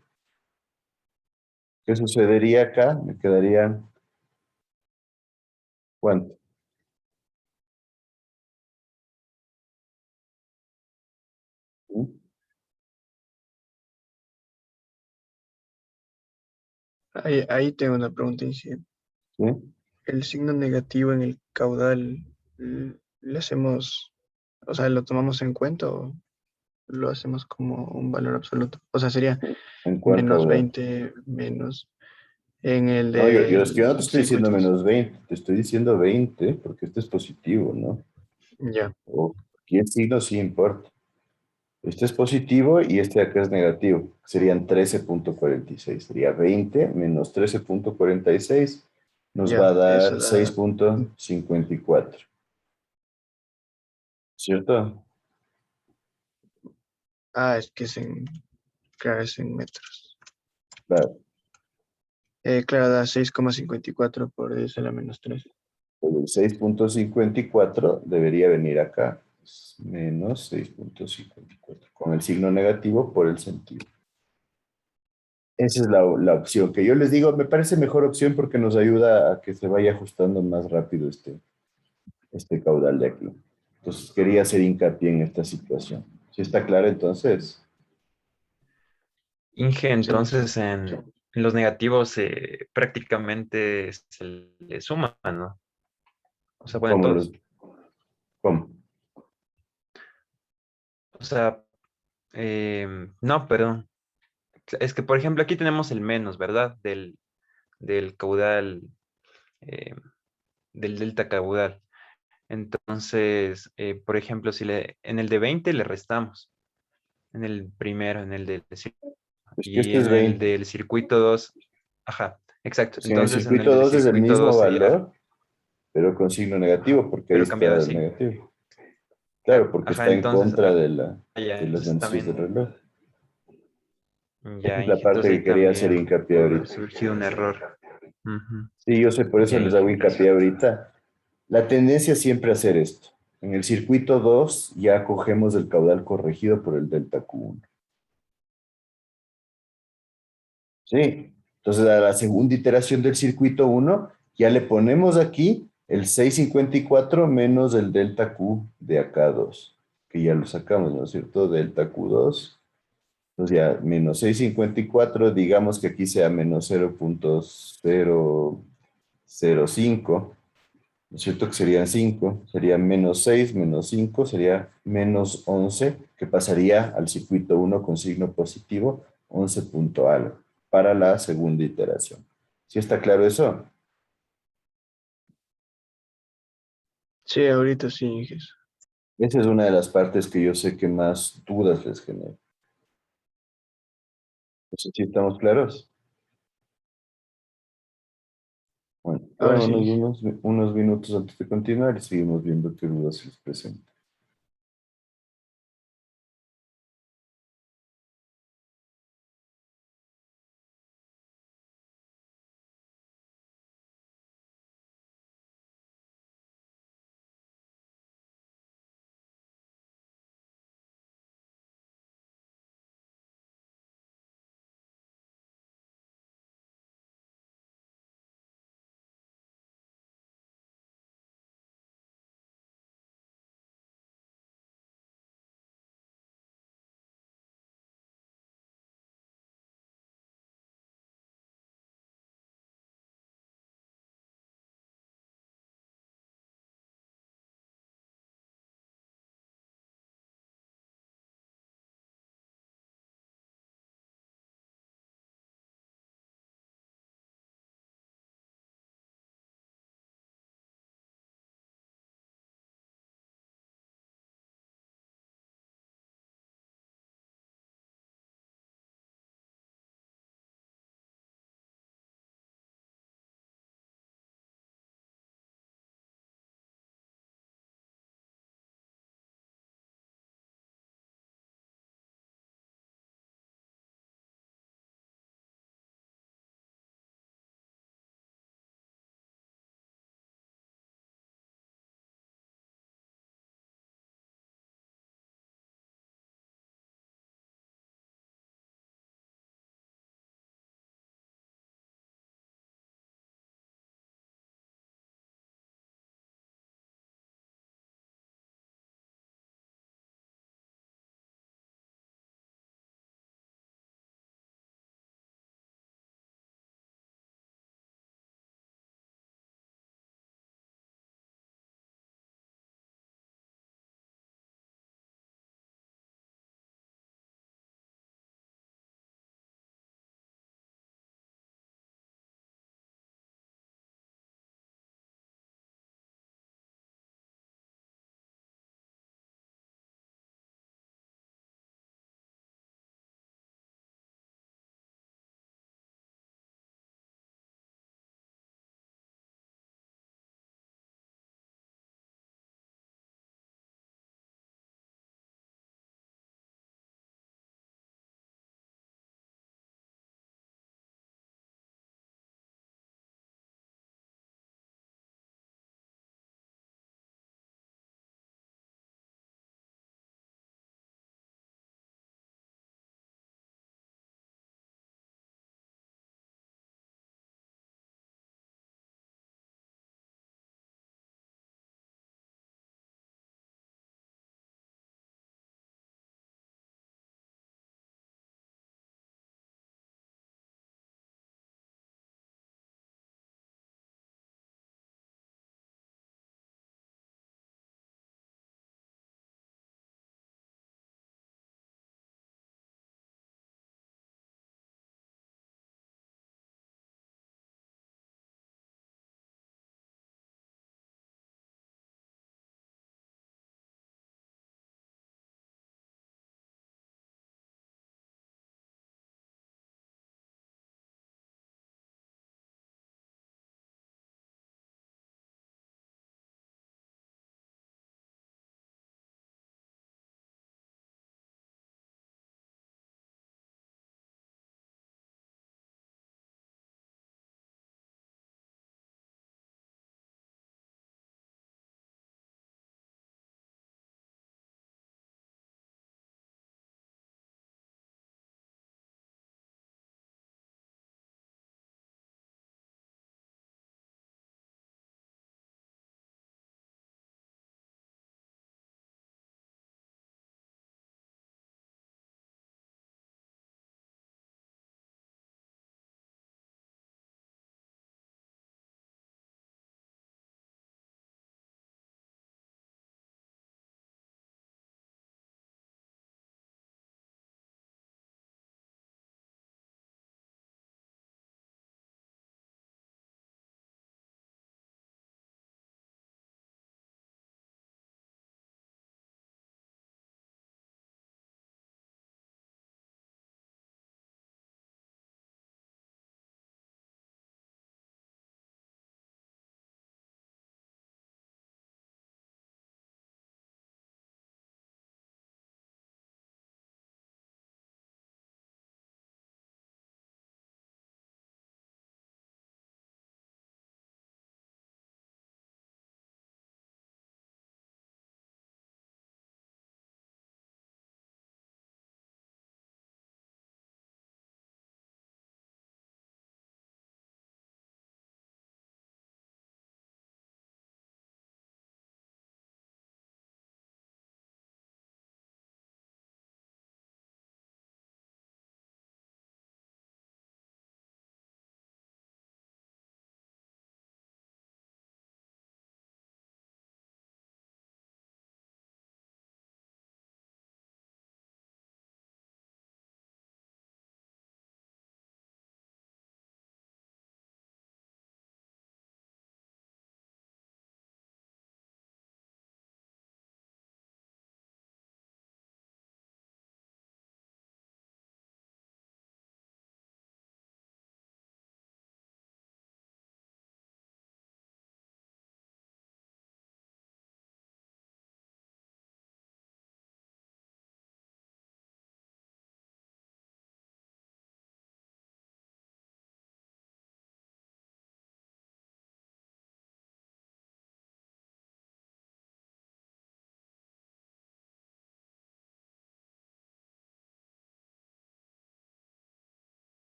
¿qué sucedería acá? Me quedaría, ¿cuánto? ¿Sí? Ahí tengo una pregunta incidente. ¿Sí? El signo negativo en el caudal, ¿le hacemos, o sea, lo tomamos en cuenta o lo hacemos como un valor absoluto? O sea, sería ¿En cuál menos caudal? 20 menos en el No, es que yo no te del estoy diciendo circuito. menos 20, te estoy diciendo 20 porque este es positivo, ¿no? Ya, O aquí el signo sí importa. Este es positivo y este de acá es negativo. Serían 13,46. Sería 20 menos 13,46. Nos va a ya, eso dar seis da. punto cincuenta y cuatro. ¿Cierto? Ah, es que claro, es en metros. Claro. Claro, da 6,54 por 10 a la menos 3. Pues el 6,54 debería venir acá. Menos 6,54. Con el signo negativo por el sentido. Esa es la opción que yo les digo, me parece mejor opción porque nos ayuda a que se vaya ajustando más rápido este caudal de aquí. Entonces quería hacer hincapié en esta situación. ¿Sí está claro entonces? Inge, Sí, sí. entonces en los negativos prácticamente se le suma, ¿no? O sea, ponen ¿Cómo todos. los, cómo? O sea, no, perdón. Es que, por ejemplo, aquí tenemos el menos, ¿verdad? Del caudal, eh, del delta caudal. Entonces, por ejemplo, en el de 20 le restamos, en el primero, en el del Es que y este es en el 20. del circuito 2 ajá, exacto. Si en el Entonces, en el circuito del 2 es el circuito mismo 2 sería, valor, pero con signo ajá, negativo, porque ahí pero está cambiado de el signo. negativo. Claro, Claro, porque ajá, está en entonces, contra ya, de las entonces manecillas del también, reloj. Esa ya, es la Inge, parte entonces que ahí quería hacer también hincapié puede haber ahorita. surgido un error. Ujú. Sí, yo sé, por eso Ya, les Inge, hago hincapié gracias. ahorita. La tendencia es siempre a hacer esto. En el circuito 2 ya cogemos el caudal corregido por el delta Q1. ¿Sí? Entonces, a la segunda iteración del circuito 1, ya le ponemos aquí el 654 menos el delta Q de acá 2, que ya lo sacamos, ¿no es cierto? Delta Q2. Entonces ya menos 654, digamos que aquí sea menos 0,005, ¿no es cierto? Que serían 5, sería menos 6 menos 5, sería menos 11, que pasaría al circuito 1 con signo positivo, 11 punto algo, para la segunda iteración. ¿Sí está claro eso? Sí, ahorita sí, Inges. Esa es una de las partes que yo sé que más dudas les genera. Entonces, ¿sí estamos claros? Bueno, Ahora sí, tomémonos Inge. unos minutos antes de continuar y seguimos viendo qué dudas se les presentan.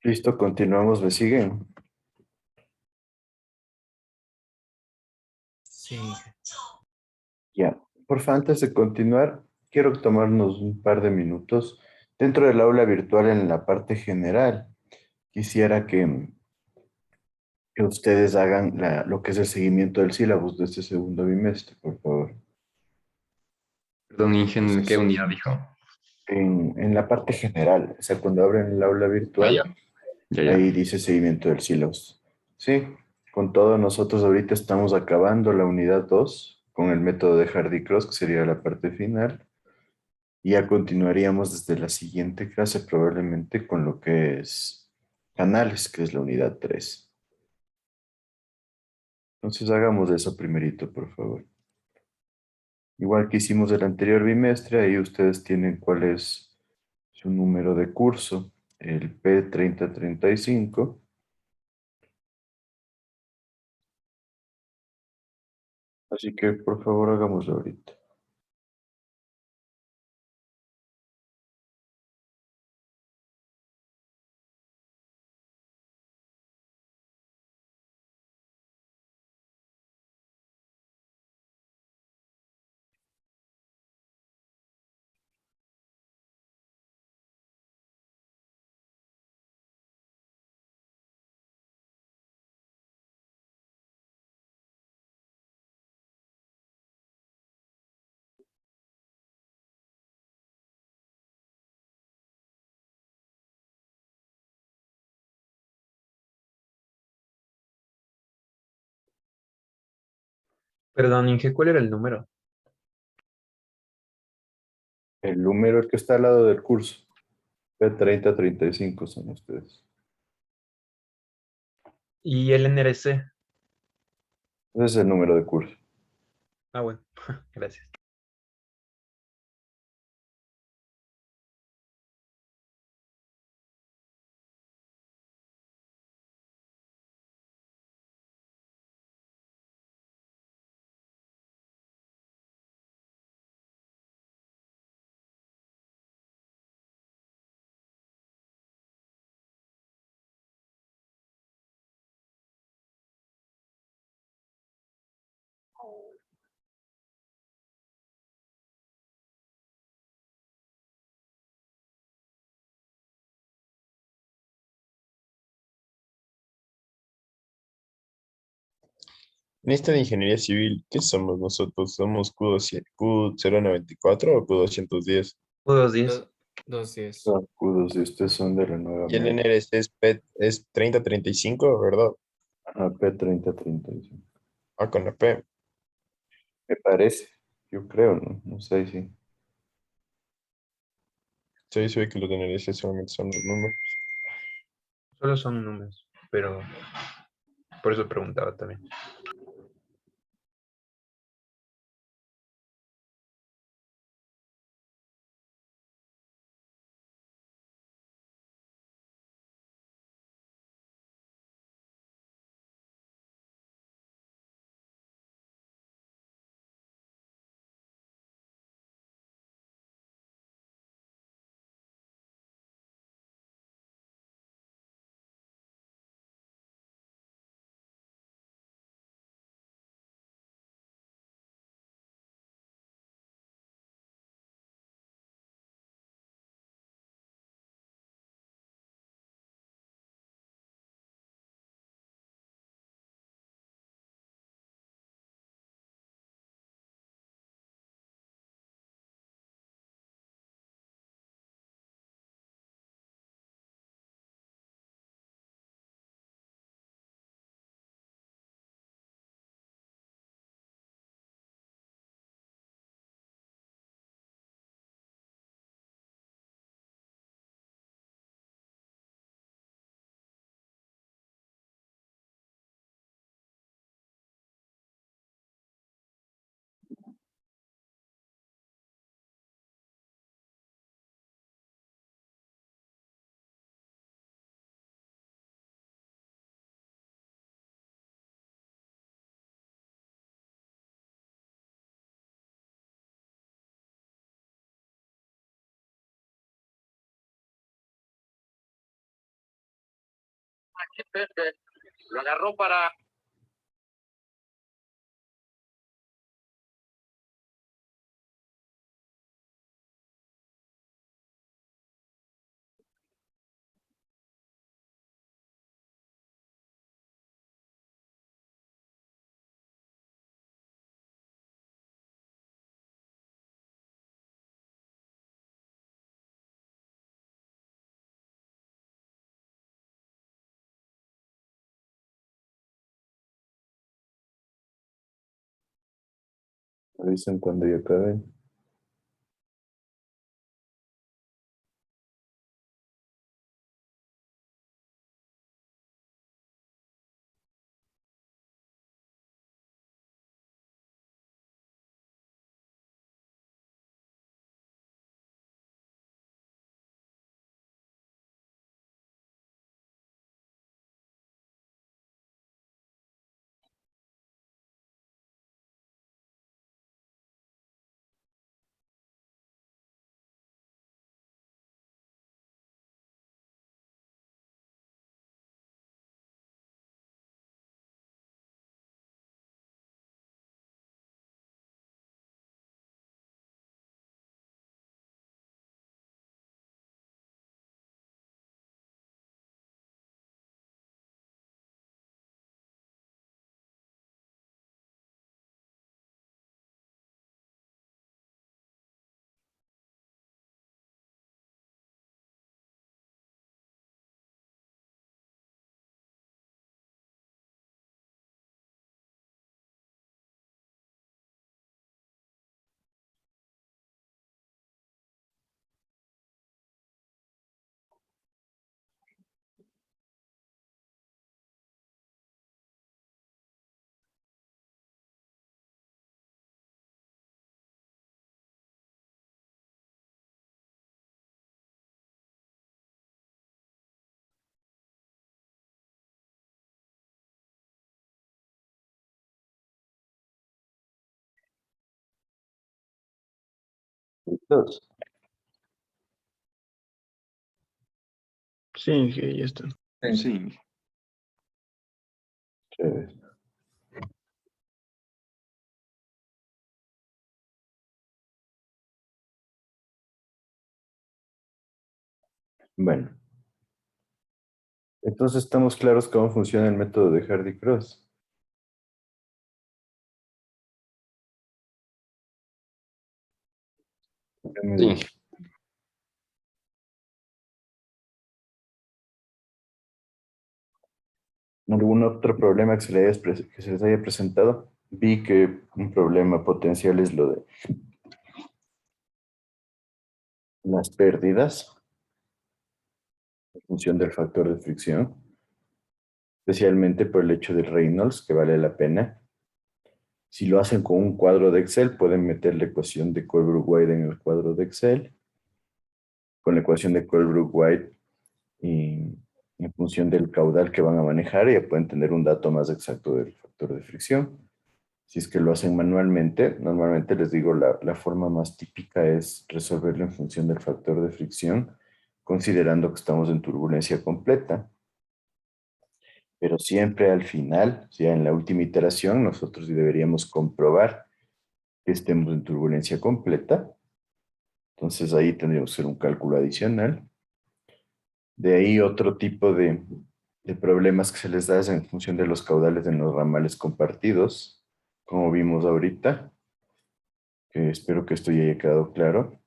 Listo, continuamos, ¿me siguen? Sí. Ya, porfa, antes de continuar, quiero tomarnos un par de minutos. Dentro del aula virtual, en la parte general, quisiera que ustedes hagan lo que es el seguimiento del sílabus de este segundo bimestre, por favor. Perdón, Ingen, ¿qué Entonces, unidad dijo? en la parte general, o sea, cuando abren el aula Ah, virtual, ya. Ya, ya. ahí dice seguimiento del sílabus. Sí, con todo, nosotros ahorita estamos acabando la unidad 2 con el método de Hardy-Cross, que sería la parte final. Y ya continuaríamos desde la siguiente clase probablemente con lo que es canales, que es la unidad 3. Entonces hagamos eso primerito, por favor. Igual que hicimos el anterior bimestre, ahí ustedes tienen cuál es su número de curso, el P3035. Así que por favor hagámoslo ahorita. Perdón, Inge, ¿cuál era el número? El número que está al lado del curso, P3035 son ustedes. ¿Y el NRC? Ese es el número de curso. Ah, bueno, gracias. En esta de ingeniería civil, ¿qué somos nosotros? ¿Somos Q094 o Q210? Todos 10. 210. Son escudos y ustedes son de la nueva Y el media. NRC es 3035, ¿verdad? Ajá, P3035. Ah, con la P. Me parece, yo creo, ¿no? No sé si. Sí, se ve que los de NRC solamente son los números. Solo son números, pero por eso preguntaba también. Lo agarró para... Me dicen cuando ya acabe. ¿Listos? Sí, que ya está. Sí. Chévere. Bueno, entonces estamos claros cómo funciona el método de Hardy-Cross. Sí. ¿Algún otro problema que se les haya presentado? Vi que un problema potencial es lo de las pérdidas en función del factor de fricción, especialmente por el hecho de Reynolds, que vale la pena. Si lo hacen con un cuadro de Excel, pueden meter la ecuación de Colebrook-White en el cuadro de Excel. Con la ecuación de Colebrook-White y en función del caudal que van a manejar, ya pueden tener un dato más exacto del factor de fricción. Si es que lo hacen manualmente, normalmente les digo, la forma más típica es resolverlo en función del factor de fricción, considerando que estamos en turbulencia completa. Pero siempre al final, ya en la última iteración, nosotros deberíamos comprobar que estemos en turbulencia completa. Entonces ahí tendríamos que hacer un cálculo adicional. De ahí otro tipo de problemas que se les da es en función de los caudales en los ramales compartidos, como vimos ahorita, que espero que esto ya haya quedado claro.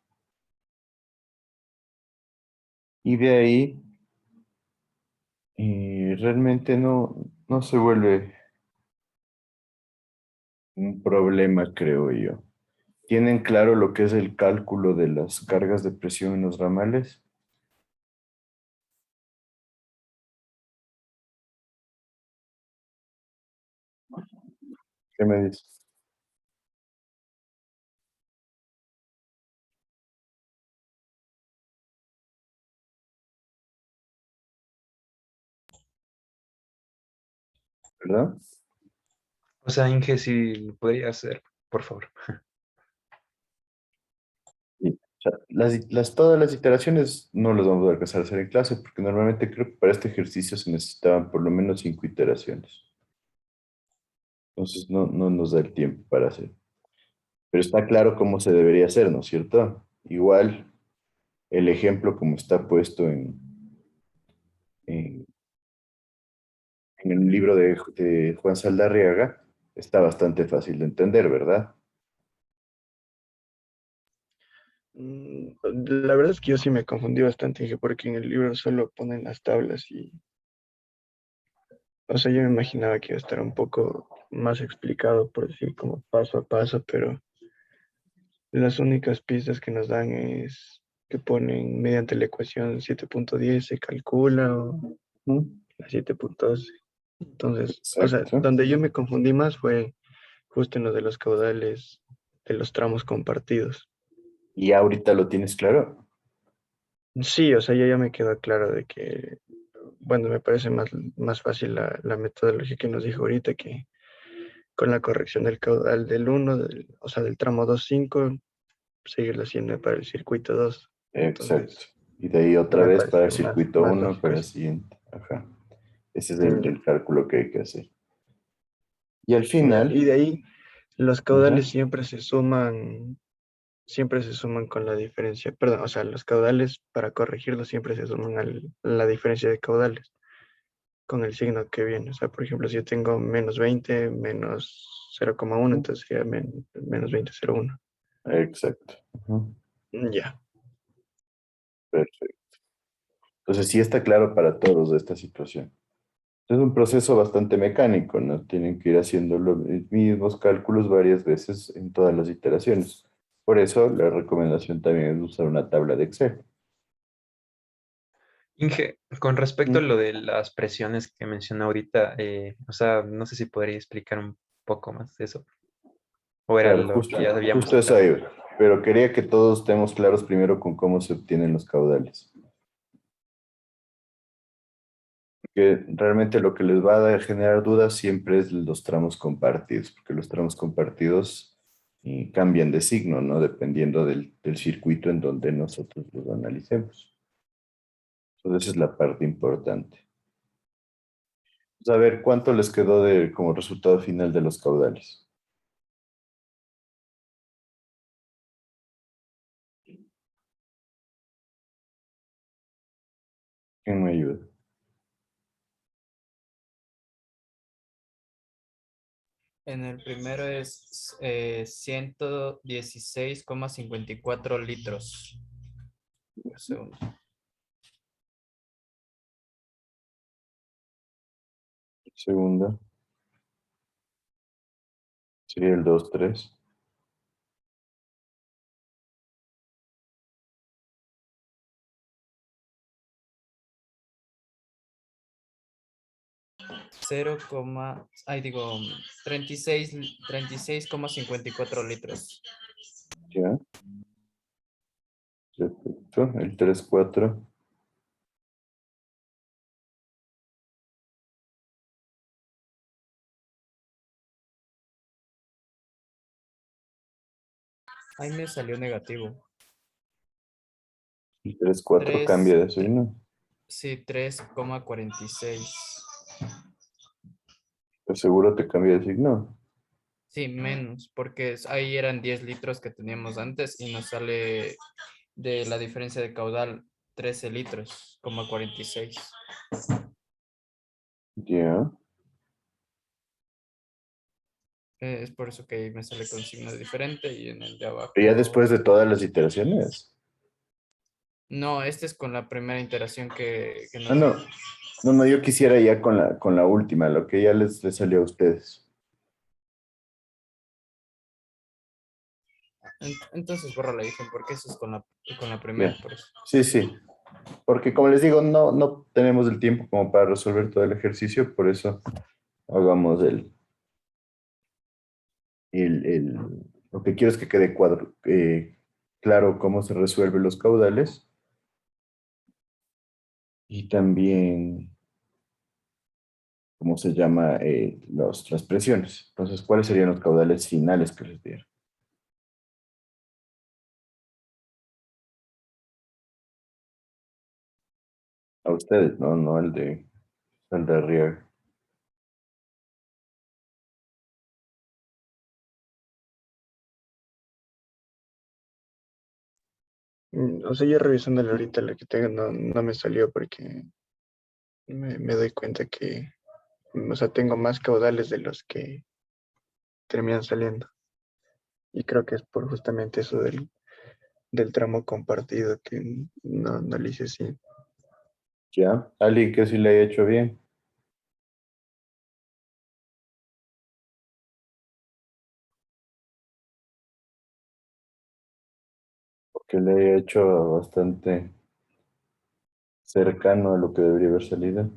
Y de ahí realmente no se vuelve un problema, creo yo. ¿Tienen claro lo que es el cálculo de las cargas de presión en los ramales? ¿Qué me dices? ¿Verdad? O sea, Inge, si podría hacer, por favor. Sí. sea, todas las iteraciones no las vamos a alcanzar a hacer en clase, porque normalmente creo que para este ejercicio se necesitaban por lo menos 5 iteraciones. Entonces no nos da el tiempo para hacer. Pero está claro cómo se debería hacer, ¿no es cierto? Igual el ejemplo como está puesto en, en el libro de Juan Saldarriaga está bastante fácil de entender, ¿verdad? La verdad es que yo sí me confundí bastante, dije, porque en el libro solo ponen las tablas y, o sea, yo me imaginaba que iba a estar un poco más explicado, por decir, como paso a paso, pero las únicas pistas que nos dan es que ponen mediante la ecuación 7.10 se calcula o la 7.12. Entonces, o sea, Exacto. donde yo me confundí más fue justo en lo de los caudales de los tramos compartidos. ¿Y ahorita lo tienes claro? Sí, o sea, ya me quedó claro de que, bueno, me parece más fácil la metodología que nos dijo ahorita que con la corrección del caudal del uno o sea, del tramo 2.5 seguirlo haciendo para el circuito 2. Exacto. Entonces, Y de ahí otra me vez para parece el circuito más uno lógico para el eso. siguiente. Ajá. Ese es Ya. el cálculo que hay que hacer. Y al Ya. final, Y de ahí los ajá, caudales siempre se suman con la diferencia, perdón, o sea, los caudales para corregirlos siempre se suman a la diferencia de caudales con el signo que viene. O sea, por ejemplo, si yo tengo menos 20 menos 0,1, entonces sería menos 20,01. exacto. Ajá, Ya. perfecto. Entonces sí está claro para todos de esta situación. Es un proceso bastante mecánico, ¿no? Tienen que ir haciendo los mismos cálculos varias veces en todas las iteraciones. Por eso la recomendación también es usar una tabla de Excel. Inge, con respecto a Mm. lo de las presiones que mencionó ahorita, o sea, no sé si podría explicar un poco más de eso. O era Claro, lo que ya habíamos justo eso hablado. ahí. Pero quería que todos estemos claros primero con cómo se obtienen los caudales. Que realmente lo que les va a generar dudas siempre es los tramos compartidos, porque los tramos compartidos cambian de signo, ¿no? Dependiendo del circuito en donde nosotros los analicemos. Entonces, esa es la parte importante. Vamos a ver cuánto les quedó como resultado final de los caudales. ¿Quién me ayuda? En el primero es 116,54 litros por segundo. Segunda. Sería el 2,3. Ay, digo, 36,54 litros. Ya. Perfecto. El 3,4. Ahí me salió negativo. El 3,4 cambia de signo. Sí, 3,46. ¿Estás seguro te cambia de signo? Sí, menos, porque ahí eran 10 litros que teníamos antes y nos sale de la diferencia de caudal 13 litros, 46. Ya. Es por eso que ahí me sale con signo diferente y en el de Pero ya abajo. después de todas las iteraciones. No, este es con la primera iteración que Ah, nos no. dio. No, yo quisiera ya con la última, lo que ya les salió a ustedes. Entonces borra la imagen porque eso es con la primera, Ya. por eso. Sí, sí. Porque como les digo, no tenemos el tiempo como para resolver todo el ejercicio, por eso hagamos lo que quiero es que quede claro cómo se resuelven los caudales y también cómo se llama las presiones. Entonces, ¿cuáles serían los caudales finales que les dieron? A ustedes, no, no el de riego. O sea, yo revisándolo ahorita lo que tengo no me salió porque me doy cuenta que, o sea, tengo más caudales de los que terminan saliendo. Y creo que es por justamente eso del tramo compartido que no lo hice así. ¿Ya? Alguien que sí le haya hecho bien. Que le haya hecho bastante cercano a lo que debería haber salido.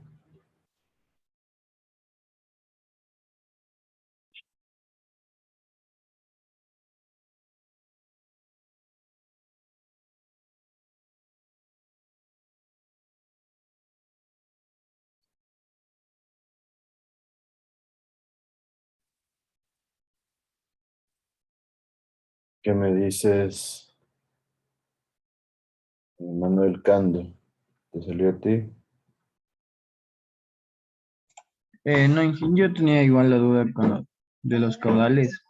¿Qué me dices, Manuel Cando? ¿Te salió a ti? No, yo tenía igual la duda de los caudales,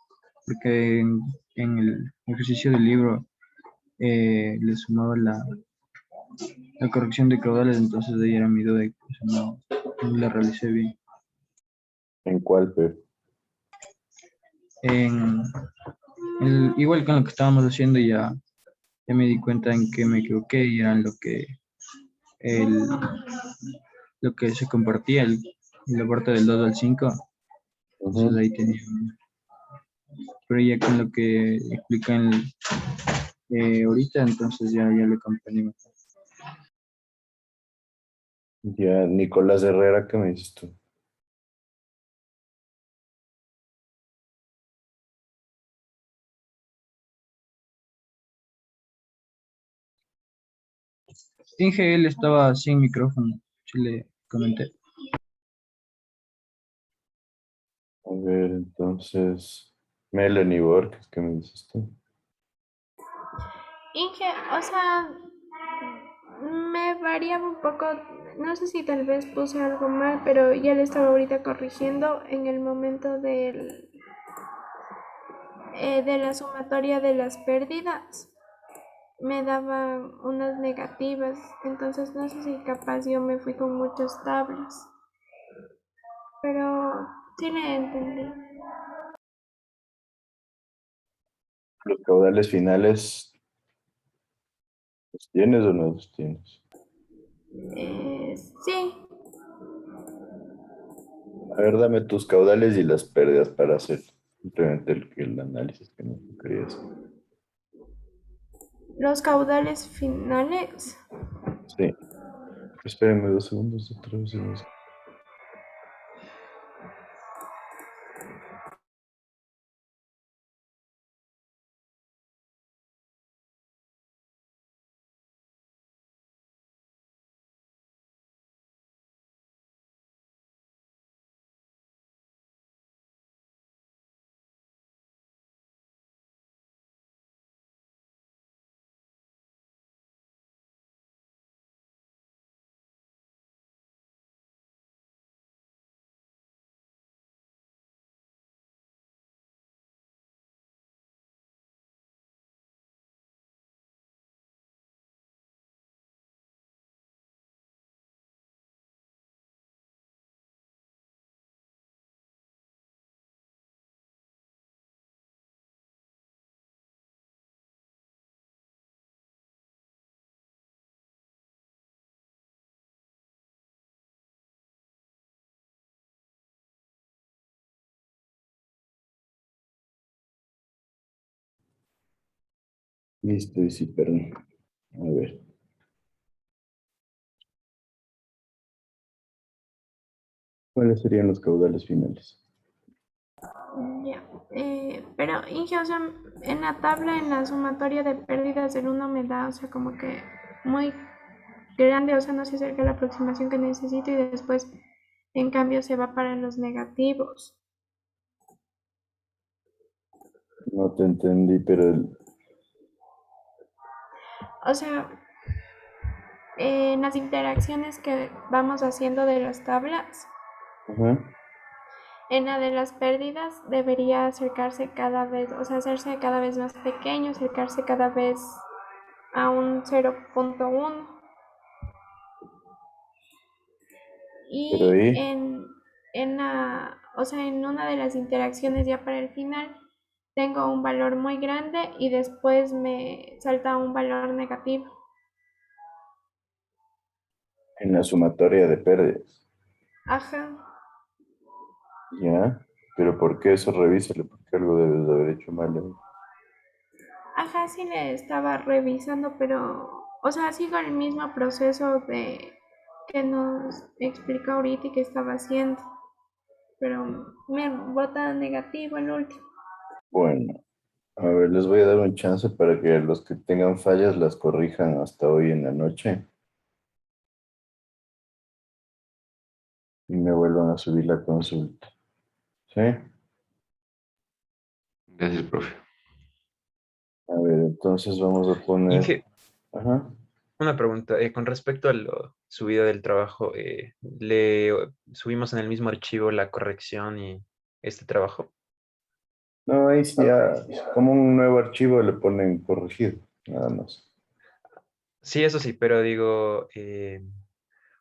porque en el ejercicio del libro le sumaba la corrección de caudales, entonces de ahí era mi duda y pues no la realicé bien. ¿En cuál, Pep? En igual con lo que estábamos haciendo ya me di cuenta en que me equivoqué y era en el, lo que se compartía, la parte del 2 al 5. Entonces ahí tenía, pero ya con lo que explican ahorita, entonces ya lo comprendí mejor. Ya, Nicolás Herrera, ¿qué me dices tú? Inge, él estaba sin micrófono, si le comenté. A ver, entonces, Melanie Borges, ¿qué me dices tú? Inge, o sea, me variaba un poco, no sé si tal vez puse algo mal, pero ya le estaba ahorita corrigiendo en el momento de la sumatoria de las pérdidas. Me daban unas negativas, entonces no sé si capaz yo me fui con muchas tablas, pero sí le entendí. ¿Los caudales finales los tienes o no los tienes? Sí, A ver, dame tus caudales y las pérdidas para hacer simplemente el análisis que no quería hacer. los caudales finales. Sí, espérenme 2 segundos, otra vez. Listo, y sí, perdón. A ver. ¿Cuáles serían los caudales finales? Ya, pero Inge, o sea, en la tabla, en la sumatoria de pérdidas del uno me da, o sea, como que muy grande, o sea, no se acerca a la aproximación que necesito y después, en cambio, se va para los negativos. No te entendí, pero O sea, En las interacciones que vamos haciendo de las tablas, Ujú. en la de las pérdidas debería acercarse cada vez, o sea, hacerse cada vez más pequeño, acercarse cada vez a un 0.1. Pero Y ahí, o sea, en una de las interacciones ya para el final, tengo un valor muy grande y después me salta un valor negativo. en la sumatoria de pérdidas, Ajá, ¿ya? Pero ¿por qué eso? Revísalo, porque algo debes de haber hecho mal ahí. ajá, sí le estaba revisando, pero, o sea, sigo el mismo proceso de que nos explica ahorita y que estaba haciendo, pero me bota negativo el último. Bueno, a ver, les voy a dar un chance para que los que tengan fallas las corrijan hasta hoy en la noche y me vuelvan a subir la consulta. ¿Sí? Gracias, profe. A ver, entonces vamos a poner... Inge, Ajá. una pregunta. Con respecto a la subida del trabajo, ¿le subimos en el mismo archivo la corrección y este trabajo? No, ahí sí ya, como un nuevo archivo le ponen corregido, nada más. Sí, eso sí, pero digo,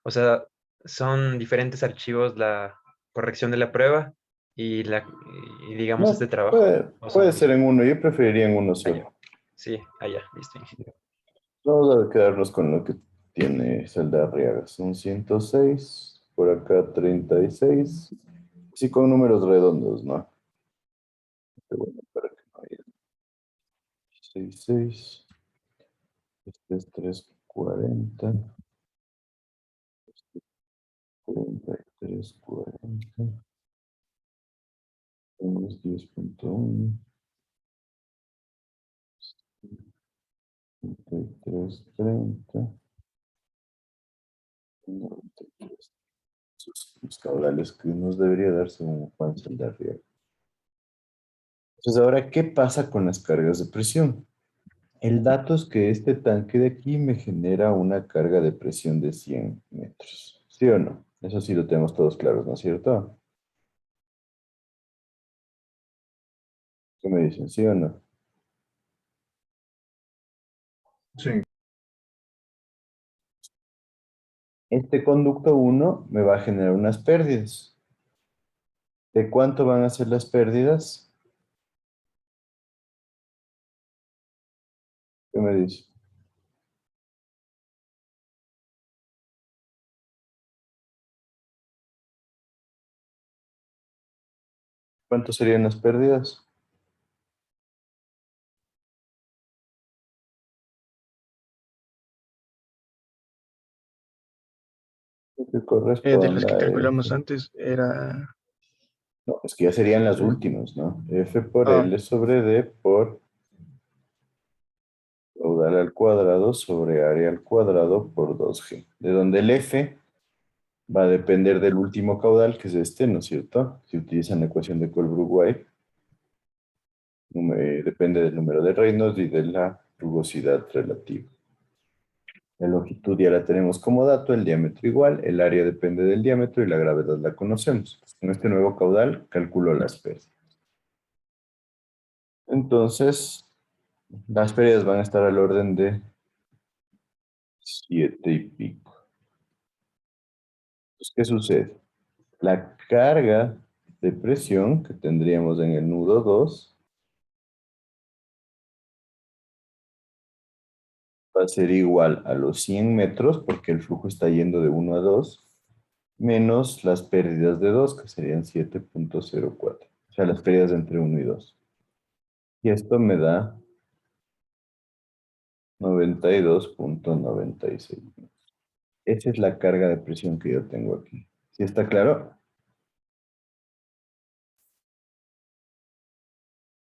o sea, son diferentes archivos la corrección de la prueba y y digamos este No, trabajo, puede, o son puede lo ser mismo. en uno, yo preferiría en uno Ah, ya. solo. Sí, allá, listo, Inge. Vamos a quedarnos con lo que tiene Celda Arriaga. Son 106, por acá 36. Sí, con números redondos, ¿no? Pero bueno, para que no haya 66. Este es 340. 3340. Tenemos 10.1. 3330. 93. Los caudales que nos debería dar según Juan Celda Arriaga. Entonces, ahora, ¿qué pasa con las cargas de presión? El dato es que este tanque de aquí me genera una carga de presión de 100 metros. ¿Sí o no? Eso sí lo tenemos todos claros, ¿no es cierto? ¿Qué me dicen? ¿Sí o no? Sí. Este conducto 1 me va a generar unas pérdidas. ¿De cuánto van a ser las pérdidas? ¿Qué me dice? ¿Cuánto serían las pérdidas? Lo que De las que corresponda a calculamos F. antes era... No, es que ya serían las últimas, ¿no? F por Ah, L sobre D por caudal al cuadrado sobre área al cuadrado por 2G. De donde el F va a depender del último caudal, que es este, ¿no es cierto? Si utilizan la ecuación de Colbrook-White, depende del número de Reynolds y de la rugosidad relativa. La longitud ya la tenemos como dato, el diámetro igual, el área depende del diámetro y la gravedad la conocemos. Con este nuevo caudal calculo las pérdidas. Entonces, las pérdidas van a estar al orden de 7 y pico. Entonces, ¿qué sucede? La carga de presión que tendríamos en el nudo 2 va a ser igual a los 100 metros, porque el flujo está yendo de 1 a 2, menos las pérdidas de 2, que serían 7.04. O sea, las pérdidas entre 1 y 2. Y esto me da 92.96. Esa es la carga de presión que yo tengo aquí. ¿Sí está claro?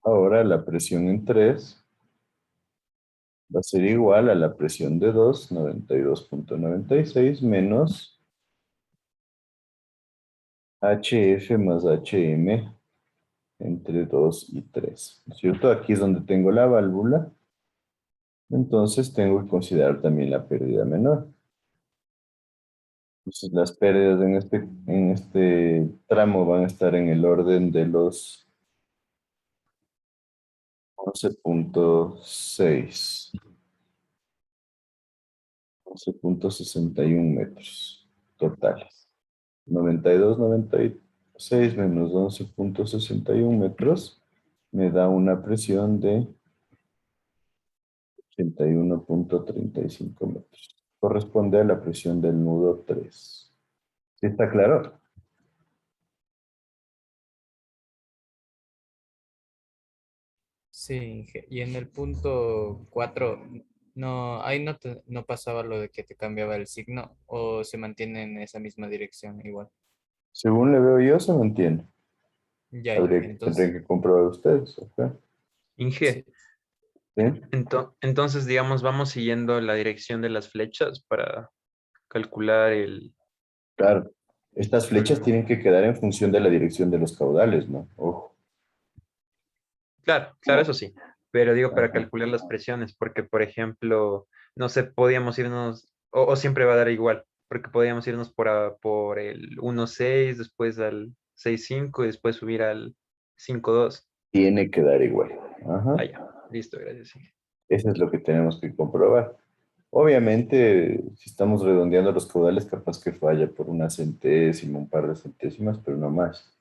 Ahora la presión en 3 va a ser igual a la presión de 2, 92.96, menos HF más HM entre 2 y 3. ¿No es cierto? Aquí es donde tengo la válvula. Entonces tengo que considerar también la pérdida menor. Entonces las pérdidas en este tramo van a estar en el orden de los 11.6, 11.61 metros totales. 92,96 menos 11.61 metros me da una presión de 81.35 metros. Corresponde a la presión del nudo 3. ¿Sí está claro? Sí, y en el punto 4 no, ahí no pasaba lo de que te cambiaba el signo o se mantiene en esa misma dirección igual. Según le veo yo, se mantiene. Ya, Inge, Tendrían entonces, que comprobar ustedes. ¿Ok? sí, Inge, ¿Sí? entonces, digamos, vamos siguiendo la dirección de las flechas para calcular Claro. Estas flechas el- tienen que quedar en función de la dirección de los caudales, ¿no? Ojo. Claro, claro, eso sí. Pero digo, para Ajá. calcular las presiones, porque, por ejemplo, no sé, podíamos irnos, o siempre va a dar igual, porque podíamos irnos por el 1.6, después al 6.5 y después subir al 5.2. Tiene que dar igual. Ajá. Ah, ya, listo, gracias, Inge. Eso es lo que tenemos que comprobar. Obviamente, si estamos redondeando los caudales, capaz que falla por una centésima, un par de centésimas, pero no más.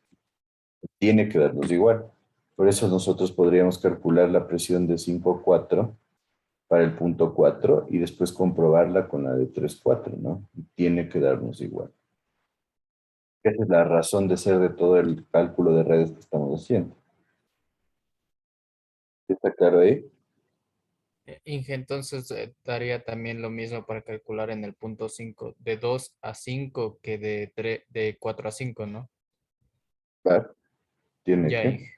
Tiene que darnos igual. Por eso nosotros podríamos calcular la presión de 5,4 para el punto 4 y después comprobarla con la de 3,4, ¿no? Y tiene que darnos igual. Esa es la razón de ser de todo el cálculo de redes que estamos haciendo. ¿Está claro ahí? Inge, entonces daría también lo mismo para calcular en el punto 5 de 2 a 5 que de 4 a 5, ¿no? Claro, tiene Ya, que. Inge.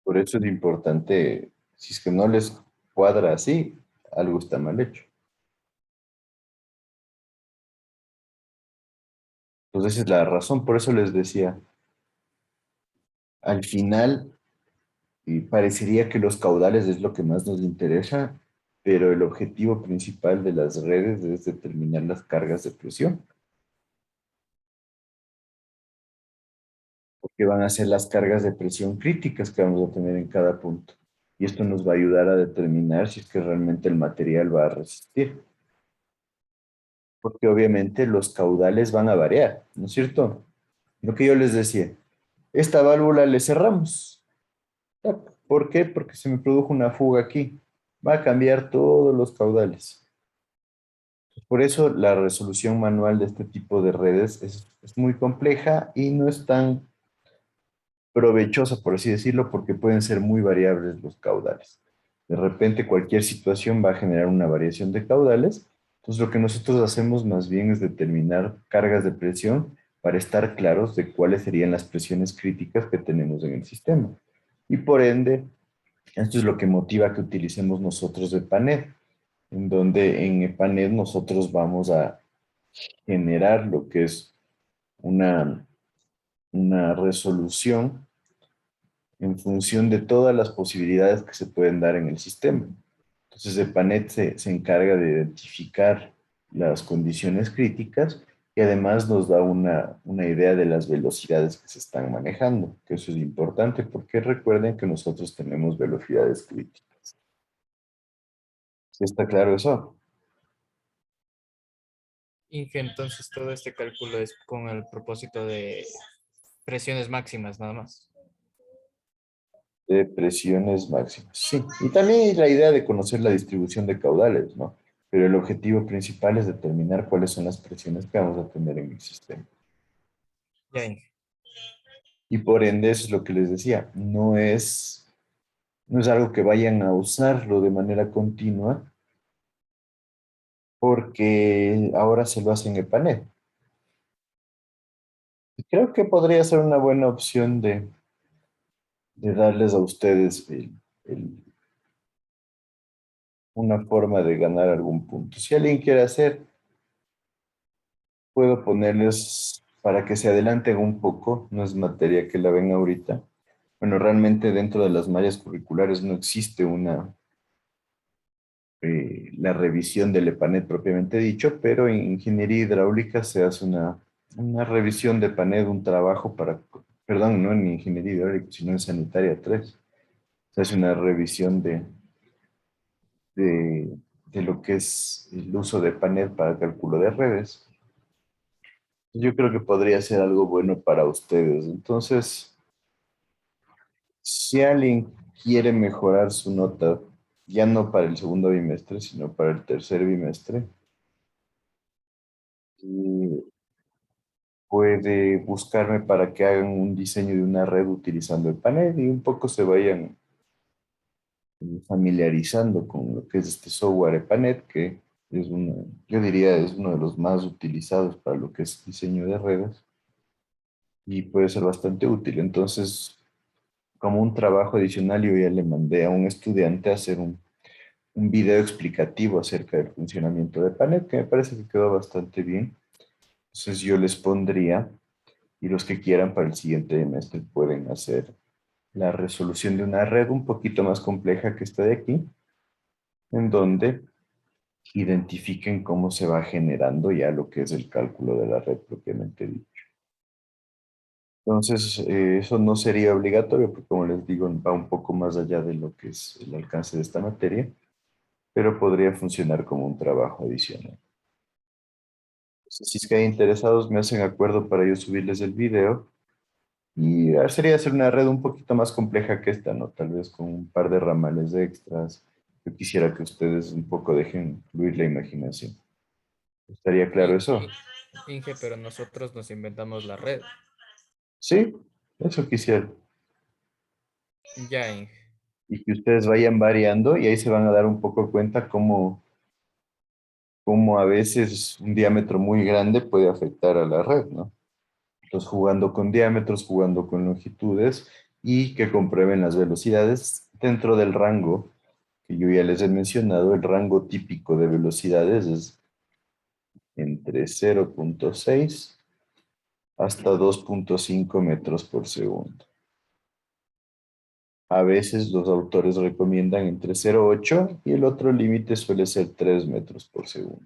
Por eso es importante, si es que no les cuadra así, algo está mal hecho. Entonces esa es la razón, por eso les decía, al final y parecería que los caudales es lo que más nos interesa, pero el objetivo principal de las redes es determinar las cargas de presión, porque van a ser las cargas de presión críticas que vamos a tener en cada punto. Y esto nos va a ayudar a determinar si es que realmente el material va a resistir, porque obviamente los caudales van a variar, ¿no es cierto? Lo que yo les decía, esta válvula le cerramos. ¿Por qué? Porque se me produjo una fuga aquí. Va a cambiar todos los caudales. Por eso la resolución manual de este tipo de redes es muy compleja y no es tan provechosa, por así decirlo, porque pueden ser muy variables los caudales. De repente cualquier situación va a generar una variación de caudales. Entonces lo que nosotros hacemos más bien es determinar cargas de presión para estar claros de cuáles serían las presiones críticas que tenemos en el sistema. Y por ende, esto es lo que motiva que utilicemos nosotros EPANET, en donde en EPANET nosotros vamos a generar lo que es una, una resolución en función de todas las posibilidades que se pueden dar en el sistema. Entonces, EPANET se encarga de identificar las condiciones críticas y además nos da una idea de las velocidades que se están manejando, que eso es importante porque recuerden que nosotros tenemos velocidades críticas. ¿Sí está claro eso? Inge, entonces todo este cálculo es con el propósito de presiones máximas, nada más. De presiones máximas. Sí, y también la idea de conocer la distribución de caudales, ¿no? Pero el objetivo principal es determinar cuáles son las presiones que vamos a tener en el sistema. Ya, Inge. Y por ende, eso es lo que les decía, no es algo que vayan a usarlo de manera continua, porque ahora se lo hacen en EPANET. Y creo que podría ser una buena opción de darles a ustedes una forma de ganar algún punto. Si alguien quiere hacer, puedo ponerles para que se adelanten un poco, no es materia que la ven ahorita. Bueno, realmente dentro de las mallas curriculares no existe la revisión del EPANET propiamente dicho, pero en ingeniería hidráulica se hace una revisión de EPANET, un trabajo para, perdón, no en ingeniería hidráulica, sino en sanitaria 3. Se hace una revisión de lo que es el uso de EPANET para cálculo de redes. Yo creo que podría ser algo bueno para ustedes. Entonces, si alguien quiere mejorar su nota, ya no para el segundo bimestre, sino para el tercer bimestre, puede buscarme para que hagan un diseño de una red utilizando el panel y un poco se vayan familiarizando con lo que es este software EPANET, que es yo diría es uno de los más utilizados para lo que es diseño de redes y puede ser bastante útil. Entonces, como un trabajo adicional, yo ya le mandé a un estudiante a hacer un video explicativo acerca del funcionamiento de EPANET, que me parece que quedó bastante bien. Entonces yo les pondría, y los que quieran para el siguiente semestre pueden hacer la resolución de una red un poquito más compleja que esta de aquí, en donde identifiquen cómo se va generando ya lo que es el cálculo de la red propiamente dicho. Entonces, eso no sería obligatorio, porque como les digo, va un poco más allá de lo que es el alcance de esta materia, pero podría funcionar como un trabajo adicional. Entonces, si es que hay interesados, me hacen acuerdo para yo subirles el video. Y sería hacer una red un poquito más compleja que esta, ¿no? Tal vez con un par de ramales extras. Yo quisiera que ustedes un poco dejen fluir la imaginación. ¿Estaría claro eso? Inge, pero nosotros nos inventamos la red. Sí, eso quisiera. Ya, Inge. Y que ustedes vayan variando y ahí se van a dar un poco cuenta cómo a veces un diámetro muy grande puede afectar a la red, ¿no? Entonces, jugando con diámetros, jugando con longitudes y que comprueben las velocidades dentro del rango que yo ya les he mencionado. El rango típico de velocidades es entre 0.6 hasta 2.5 metros por segundo. A veces los autores recomiendan entre 0.8 y el otro límite suele ser 3 metros por segundo.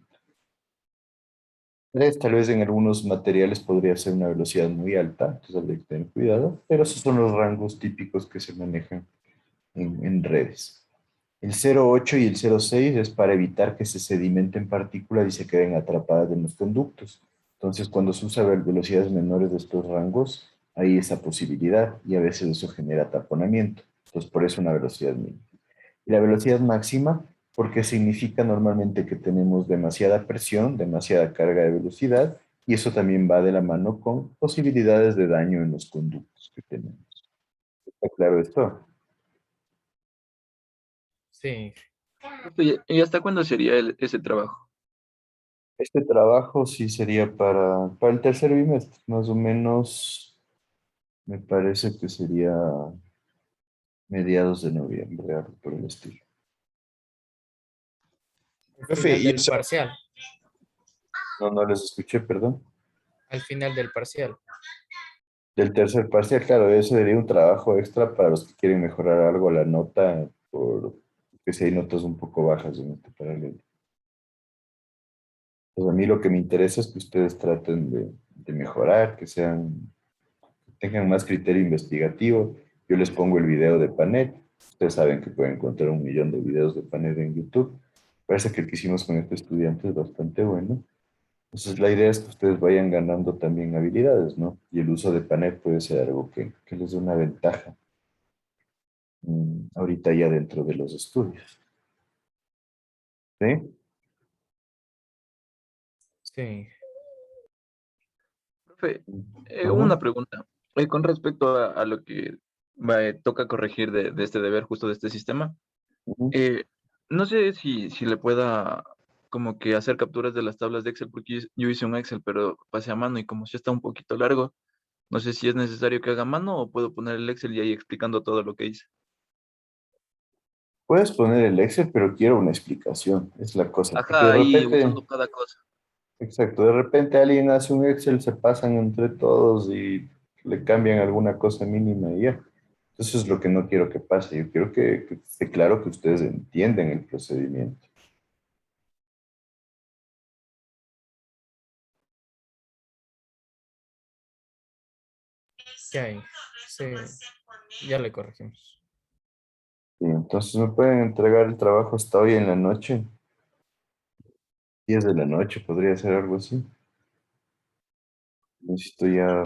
3 tal vez en algunos materiales podría ser una velocidad muy alta, entonces habría que tener cuidado, pero esos son los rangos típicos que se manejan en redes. El 0.8 y el 0.6 es para evitar que se sedimenten partículas y se queden atrapadas en los conductos. Entonces, cuando se usa velocidades menores de estos rangos, hay esa posibilidad y a veces eso genera taponamiento. Entonces, por eso una velocidad mínima. Y la velocidad máxima, porque significa normalmente que tenemos demasiada presión, demasiada carga de velocidad, y eso también va de la mano con posibilidades de daño en los conductos que tenemos. ¿Está claro esto? Sí. ¿Y hasta cuándo sería ese trabajo? Este trabajo sí sería para el tercer bimestre, más o menos, me parece que sería mediados de noviembre, algo por el estilo. Al Profe, final y del eso, parcial. No les escuché, perdón. Al final del parcial. Del tercer parcial, claro, eso sería un trabajo extra para los que quieren mejorar algo la nota, porque si hay notas un poco bajas en este paralelo. Pues a mí lo que me interesa es que ustedes traten de mejorar, que tengan más criterio investigativo. Yo les pongo el video de Panet. Ustedes saben que pueden encontrar 1 millón de videos de Panet en YouTube. Parece que el que hicimos con este estudiante es bastante bueno. Entonces la idea es que ustedes vayan ganando también habilidades, ¿no? Y el uso de Panet puede ser algo que les dé una ventaja ahorita ya dentro de los estudios. ¿Sí? Sí. Profe, una Ujú. pregunta. Con respecto a lo que toca corregir de este deber, justo de este sistema, Ujú. eh, no sé si le pueda como que hacer capturas de las tablas de Excel, porque yo hice un Excel, pero pasé a mano y como si está un poquito largo, no sé si es necesario que haga mano o puedo poner el Excel y ahí explicando todo lo que hice. Puedes poner el Excel, pero quiero una explicación, es la cosa. Porque Ajá, de ahí repente, usando cada cosa. exacto, de repente alguien hace un Excel, se pasan entre todos y le cambian alguna cosa mínima y ya. Entonces es lo que no quiero que pase. Yo quiero que esté claro que ustedes entienden el procedimiento. Ok, sí, ya le corregimos. Y entonces me pueden entregar el trabajo hasta hoy en la noche. 10 de la noche, podría ser algo así. Necesito ya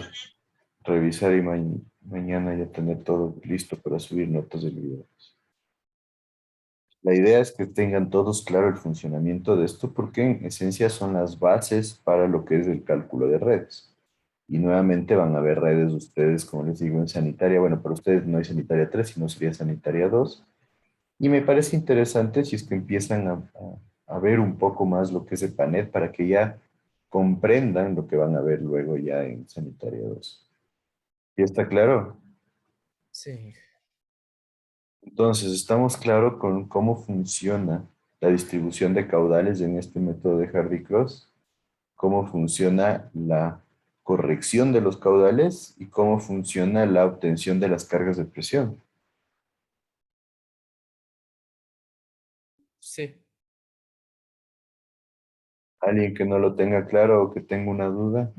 revisar y mañana ya tener todo listo para subir notas de video. La idea es que tengan todos claro el funcionamiento de esto porque en esencia son las bases para lo que es el cálculo de redes. Y nuevamente van a ver redes ustedes, como les digo, en sanitaria. Bueno, para ustedes no hay sanitaria 3 sino sería sanitaria 2. Y me parece interesante si es que empiezan a ver un poco más lo que es EPANET para que ya comprendan lo que van a ver luego ya en sanitaria 2. ¿Y está claro? Sí, Entonces, estamos claros con cómo funciona la distribución de caudales en este método de Hardy-Cross, cómo funciona la corrección de los caudales y cómo funciona la obtención de las cargas de presión. sí. ¿Alguien que no lo tenga claro o que tenga una duda?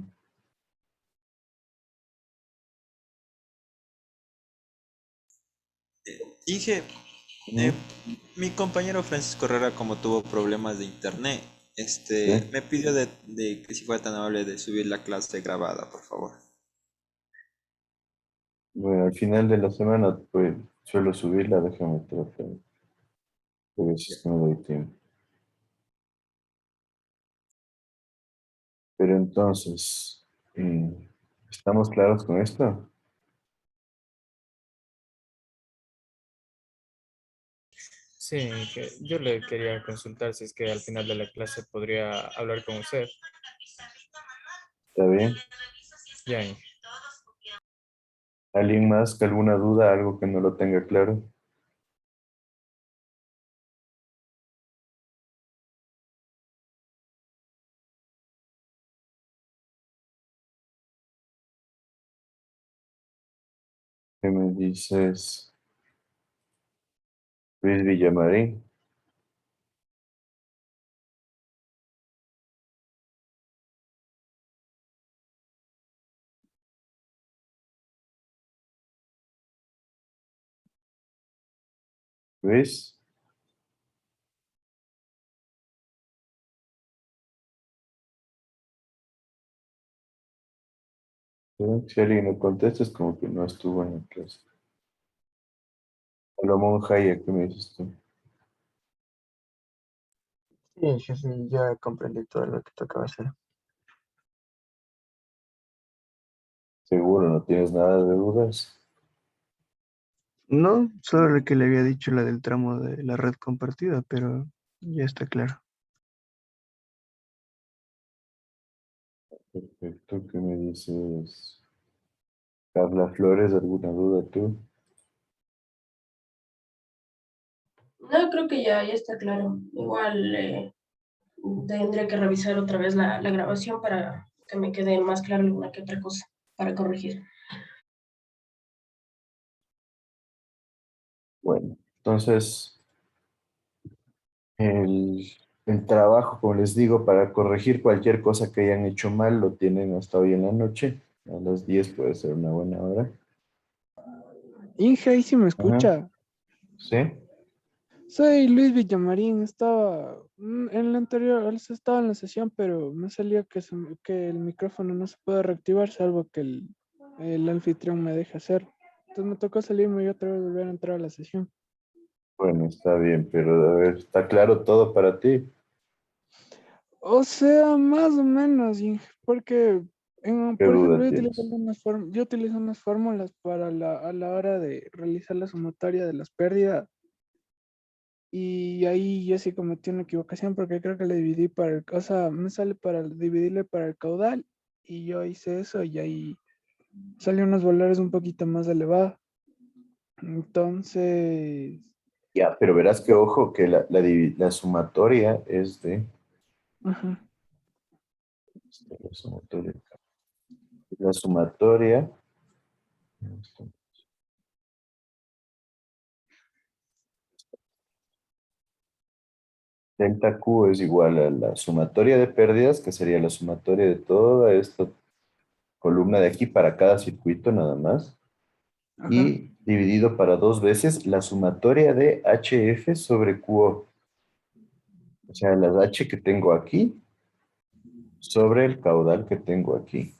Dije, ¿Mm? mi compañero Francisco Herrera, como tuvo problemas de internet, ¿Sí? me pidió de que si fuera tan amable de subir la clase grabada, por favor. Bueno, al final de la semana pues, suelo subirla, déjame tratar de ver si es que me doy tiempo. Pero entonces, ¿estamos claros con esto? Sí, que yo le quería consultar si es que al final de la clase podría hablar con usted. ¿Está bien? Ya, ¿Alguien más que alguna duda, algo que no lo tenga claro? ¿Qué me dices? Luis Villamarín. Luis, si alguien no contesta es como que no estuvo en la clase. Salomón Hayek, ¿qué me dices tú? Sí, sí, sí, ya comprendí todo lo que tocaba hacer. Seguro, no tienes nada de dudas. No, solo lo que le había dicho la del tramo de la red compartida, pero ya está claro. Perfecto, ¿qué me dices? Carla Flores, ¿alguna duda tú? No, creo que ya está claro. Igual tendré que revisar otra vez la grabación para que me quede más claro alguna que otra cosa para corregir. Bueno, entonces el, el trabajo, como les digo, para corregir cualquier cosa que hayan hecho mal, lo tienen hasta hoy en la noche. A las 10 puede ser una buena hora. Inge, ahí sí me Ajá, escucha. ¿sí? Soy Luis Villamarín, estaba en la anterior, estaba en la sesión, pero me salía que el micrófono no se puede reactivar salvo que el anfitrión me deje hacer. Entonces me tocó salirme y otra vez volver a entrar a la sesión. Bueno, está bien, pero a ver, ¿está claro todo para ti? O sea, más o menos, Inge, porque, ¿Qué por ejemplo, duda tienes? yo utilizo unas fórmulas para a la hora de realizar la sumatoria de las pérdidas. Y ahí yo sí cometí una equivocación porque creo que le dividí para o sea, me sale para dividirle para el caudal y yo hice eso y ahí salió unos valores un poquito más elevados. Entonces, Ya, pero verás que ojo que la sumatoria es de... ajá, La sumatoria. La sumatoria delta Q es igual a la sumatoria de pérdidas, que sería la sumatoria de toda esta columna de aquí para cada circuito nada más. Ajá. Y dividido para 2 veces la sumatoria de HF sobre QO. O sea, las H que tengo aquí sobre el caudal que tengo aquí.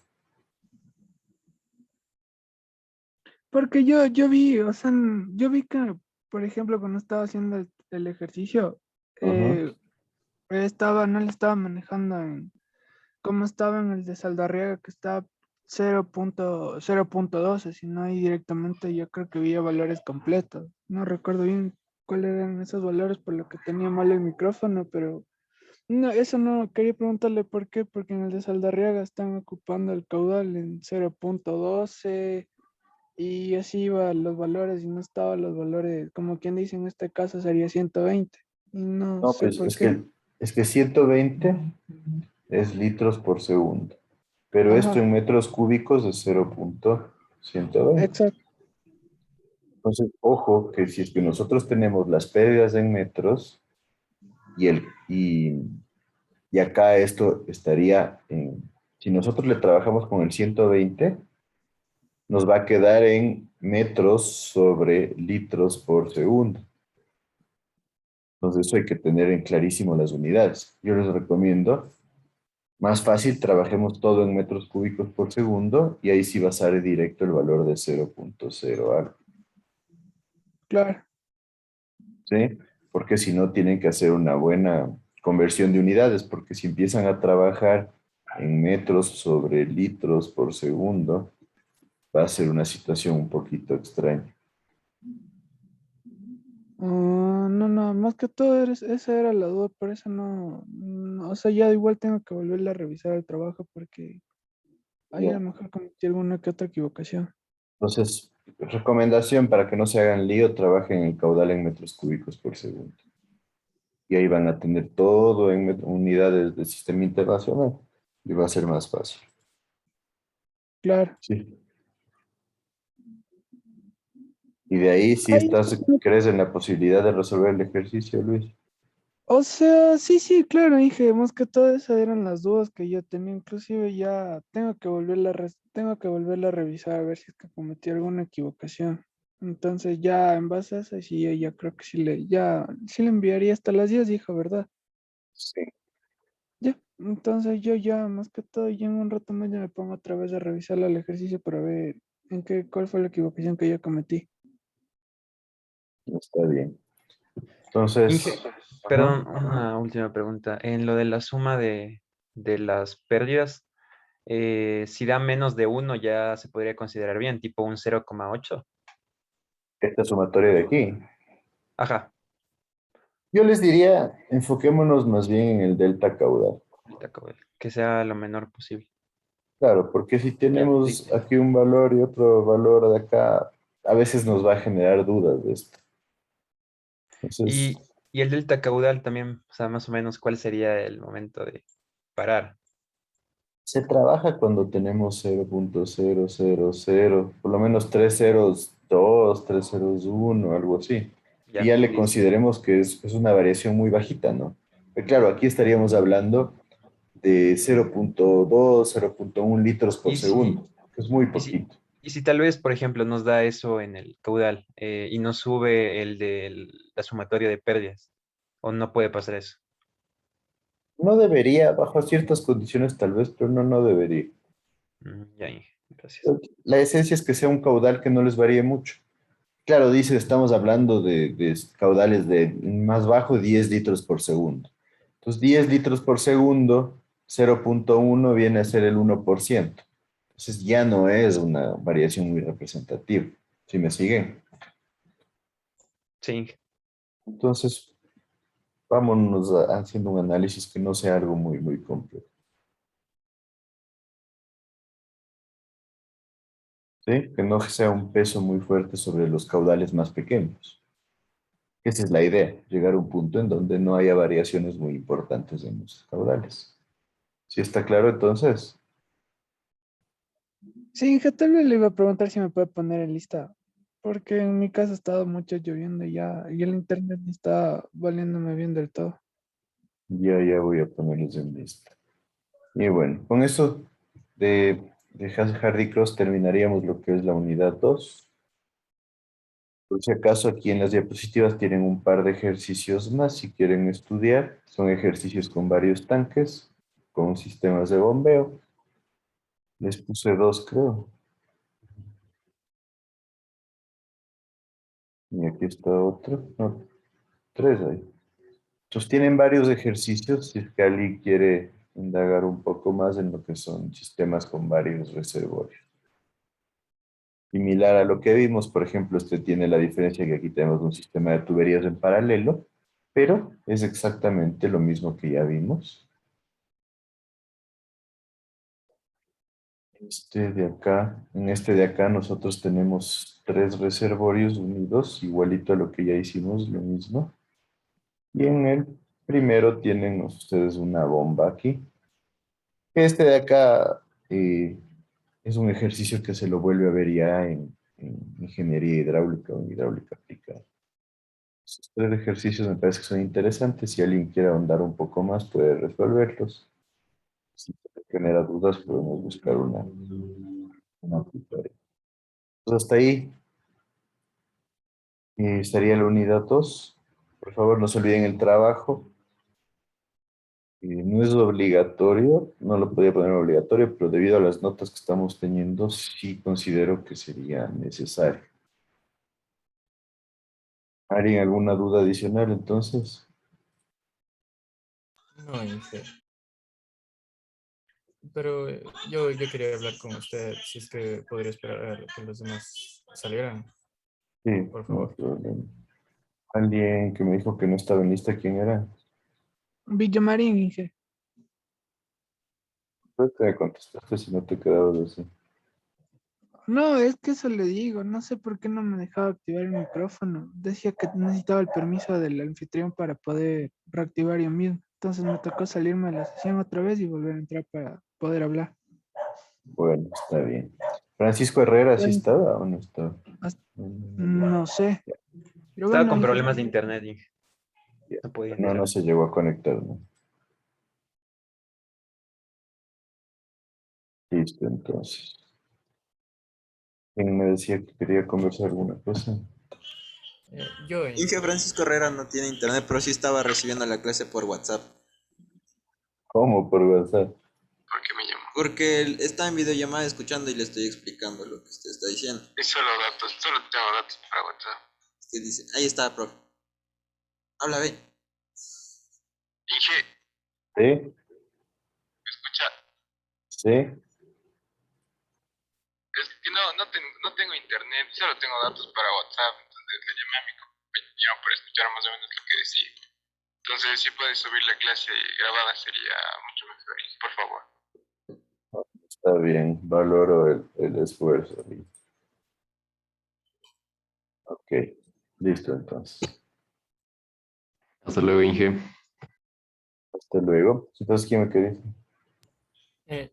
Porque yo vi, o sea, yo vi que, por ejemplo, cuando estaba haciendo el ejercicio, Ujú. no le estaba manejando como estaba en el de Saldarriaga, que está 0.12, sino ahí directamente yo creo que había valores completos. No recuerdo bien cuáles eran esos valores por lo que tenía mal el micrófono, pero no, eso no, quería preguntarle por qué, porque en el de Saldarriaga están ocupando el caudal en 0.12 y así iba los valores y no estaban los valores, como quien dice en este caso sería 120 y no No, sé pues por qué. es que 120 es litros por segundo. Pero esto Ajá, en metros cúbicos es 0.120. exacto, Entonces, ojo que si es que nosotros tenemos las pérdidas en metros y, y acá esto estaría en, si nosotros le trabajamos con el 120, nos va a quedar en metros sobre litros por segundo. Entonces, eso hay que tener en clarísimo las unidades. Yo les recomiendo, más fácil, trabajemos todo en metros cúbicos por segundo y ahí sí va a salir directo el valor de 0.0 algo. claro. ¿Sí? Porque si no tienen que hacer una buena conversión de unidades, porque si empiezan a trabajar en metros sobre litros por segundo, va a ser una situación un poquito extraña. No, no, más que todo esa era la duda, por eso o sea, ya igual tengo que volverle a revisar el trabajo porque ahí a Ya. lo mejor cometí alguna que otra equivocación. Entonces, recomendación para que no se hagan lío, trabajen el caudal en metros cúbicos por segundo. Y ahí van a tener todo en unidades de sistema internacional y va a ser más fácil. Claro. Sí. Y de ahí sí Ay, crees en la posibilidad de resolver el ejercicio, Luis. o sea, sí, sí, claro, dije, más que todo esas eran las dudas que yo tenía, inclusive ya tengo que volverla a revisar a ver si es que cometí alguna equivocación. Entonces ya en base a eso, sí, ya creo que sí le enviaría hasta las 10, dijo, ¿verdad? Sí. Ya, entonces yo ya, más que todo, ya en un rato más ya me pongo otra vez a revisar el ejercicio para ver cuál fue la equivocación que yo cometí. Está bien. Inge, Entonces, ajá. perdón, una última pregunta. En lo de la suma de las pérdidas, si da menos de uno ya se podría considerar bien, tipo un 0,8. Esta sumatoria de aquí. Ajá, Yo les diría, enfoquémonos más bien en el delta caudal. ahorita acabo de- que sea lo menor posible. Claro, porque si Ya, listo. tenemos aquí un valor y otro valor de acá, a veces nos va a generar dudas de esto. Entonces, Y el delta caudal también, o sea, más o menos, ¿cuál sería el momento de parar? se trabaja cuando tenemos 0.000, por lo menos 302, 301, algo así. Y Ya, ya le listo. consideremos que es una variación muy bajita, ¿no? Pero claro, aquí estaríamos hablando de 0.2, 0.1 litros por Y si, segundo, que es muy y si, poquito. y si tal vez, por ejemplo, nos da eso en el caudal y nos sube el de la sumatoria de pérdidas, o no puede pasar eso. No debería, bajo ciertas condiciones tal vez, pero no debería. Ya, Inge, gracias. La esencia es que sea un caudal que no les varíe mucho. Claro, dice, estamos hablando de caudales de más bajo, 10 litros por segundo. Entonces, 10 litros por segundo, 0.1 viene a ser el 1%. Entonces, ya no es una variación muy representativa. ¿Sí me siguen? Sí, Inge. Entonces, vámonos haciendo un análisis que no sea algo muy complejo. ¿Sí? Que no sea un peso muy fuerte sobre los caudales más pequeños. Esa es la idea, llegar a un punto en donde no haya variaciones muy importantes en los caudales. ¿Sí está claro entonces? Sí, que tal vez le iba a preguntar si me puede poner en lista, porque en mi casa ha estado mucho lloviendo y el internet no está valiéndome bien del todo. Ya voy a ponerlos en lista. Y bueno, con eso de de Hardy Cross terminaríamos lo que es la unidad 2. Por si acaso, aquí en las diapositivas tienen un par de ejercicios más si quieren estudiar. Son ejercicios con varios tanques, con sistemas de bombeo. Les puse 2, creo. Y aquí está otro. No, 3 ahí. Entonces tienen varios ejercicios si es que alguien quiere indagar un poco más en lo que son sistemas con varios reservorios. Similar a lo que vimos, por ejemplo, este tiene la diferencia que aquí tenemos un sistema de tuberías en paralelo, pero es exactamente lo mismo que ya vimos. En este de acá nosotros tenemos 3 reservorios unidos, igualito a lo que ya hicimos, lo mismo. Y en el primero tienen ustedes una bomba aquí. Este de acá es un ejercicio que se lo vuelve a ver ya en ingeniería hidráulica o en hidráulica aplicada. Estos 3 ejercicios me parece que son interesantes. Si alguien quiere ahondar un poco más, puede resolverlos. Si genera dudas, podemos buscar una tutoría. Pues hasta ahí estaría la unidad 2. Por favor, no se olviden el trabajo. No es obligatorio, no lo podía poner obligatorio, pero debido a las notas que estamos teniendo, sí considero que sería necesario. ¿Alguien alguna duda adicional entonces? No, Inge. Pero yo quería hablar con usted, si es que podría esperar a que los demás salieran, Sí, por no hay favor. problema. Alguien que me dijo que no estaba en lista, ¿quién era? Villamarín, Inge. Creo que me contestaste si no te quedabas así. No, es que eso le digo, no sé por qué no me dejaba activar el micrófono. Decía que necesitaba el permiso del anfitrión para poder reactivar yo mismo. Entonces me tocó salirme de la sesión otra vez y volver a entrar para poder hablar. Bueno, está bien. ¿Francisco Herrera sí Bueno, estaba o no estaba? no sé, pero Estaba bueno, con Inge. problemas de internet, Inge. No podía No, no entrar. se llegó a conectar, ¿no? Listo, entonces. ¿Quién me decía que quería conversar alguna cosa? Yo, Inge Inge. Francisco Herrera no tiene internet, pero sí estaba recibiendo la clase por WhatsApp. ¿Cómo? Por WhatsApp. ¿Por qué me llamó? Porque él está en videollamada escuchando y le estoy explicando lo que usted está diciendo. Es solo datos, solo tengo datos para WhatsApp. Usted dice, ahí está, profe. Habla, ve. Inge, ¿Sí? ¿me escucha? ¿Sí? Es que no tengo internet, solo tengo datos para WhatsApp, entonces le llamé a mi compañero para escuchar más o menos lo que decía. Entonces, si puedes subir la clase grabada sería mucho mejor, por favor. Está bien, valoro el esfuerzo. Ok, listo entonces. Hasta luego, Inge. Hasta luego. Entonces, ¿quién me querés?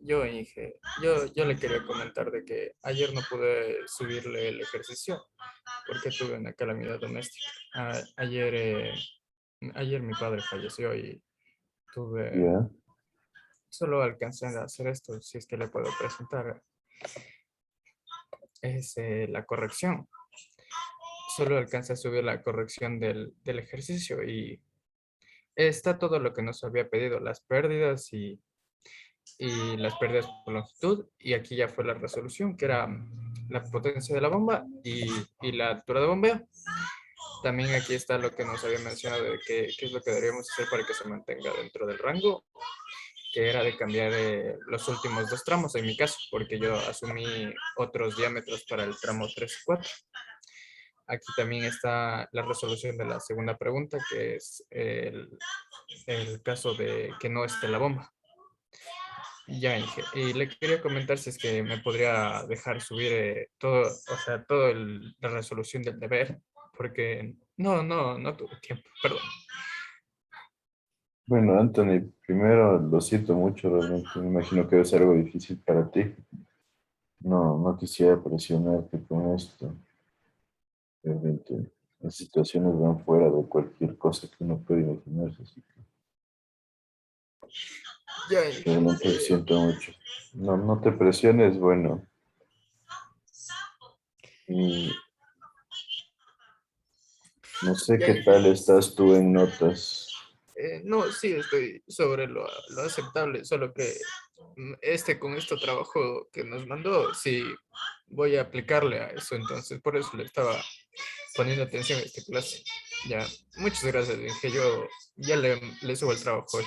Yo, Inge, yo le quería comentar de que ayer no pude subirle el ejercicio porque tuve una calamidad doméstica. Ayer mi padre falleció y tuve, Ya. solo alcancé a hacer esto, si es que le puedo presentar, es la corrección. Solo alcancé a subir la corrección del ejercicio y está todo lo que nos había pedido, las pérdidas y las pérdidas por longitud, y aquí ya fue la resolución, que era la potencia de la bomba y la altura de bombeo. También aquí está lo que nos había mencionado de qué es lo que deberíamos hacer para que se mantenga dentro del rango, que era de cambiar los últimos 2 tramos en mi caso, porque yo asumí otros diámetros para el tramo 3 y 4. Aquí también está la resolución de la segunda pregunta, que es el caso de que no esté la bomba. Ya, Inge. Y le quería comentar si es que me podría dejar subir todo, o sea, la resolución del deber, porque no tuve tiempo, perdón. Bueno, Anthony, primero lo siento mucho, realmente. Me imagino que debe ser algo difícil para ti. No, no quisiera presionarte con esto. Realmente, las situaciones van fuera de cualquier cosa que uno puede imaginarse. Así que Ya, Realmente lo siento mucho. No, no te presiones, bueno. Y no sé ya, qué tal estás tú en notas. no, sí, estoy sobre lo aceptable, solo que con este trabajo que nos mandó, sí, voy a aplicarle a eso, entonces por eso le estaba poniendo atención a esta clase. Ya, muchas gracias, dije, yo ya le subo el trabajo hoy.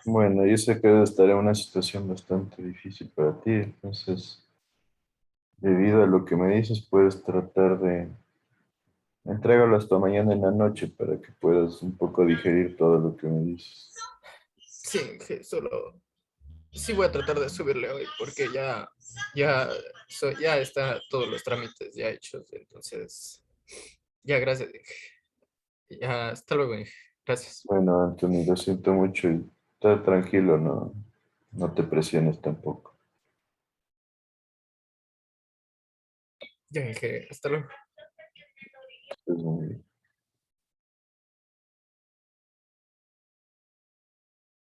Bueno, yo sé que debe estar en una situación bastante difícil para ti, entonces, debido a lo que me dices, puedes tratar de entrégalo hasta mañana en la noche para que puedas un poco digerir todo lo que me dices. Sí, que solo, sí voy a tratar de subirle hoy, porque ya está todos los trámites ya hechos, entonces, ya, gracias, dije. Ya, hasta luego, dije. Gracias. Bueno, Anthony, lo siento mucho y está tranquilo, no, no te presiones tampoco. Ya, dije, hasta luego. Estés muy bien.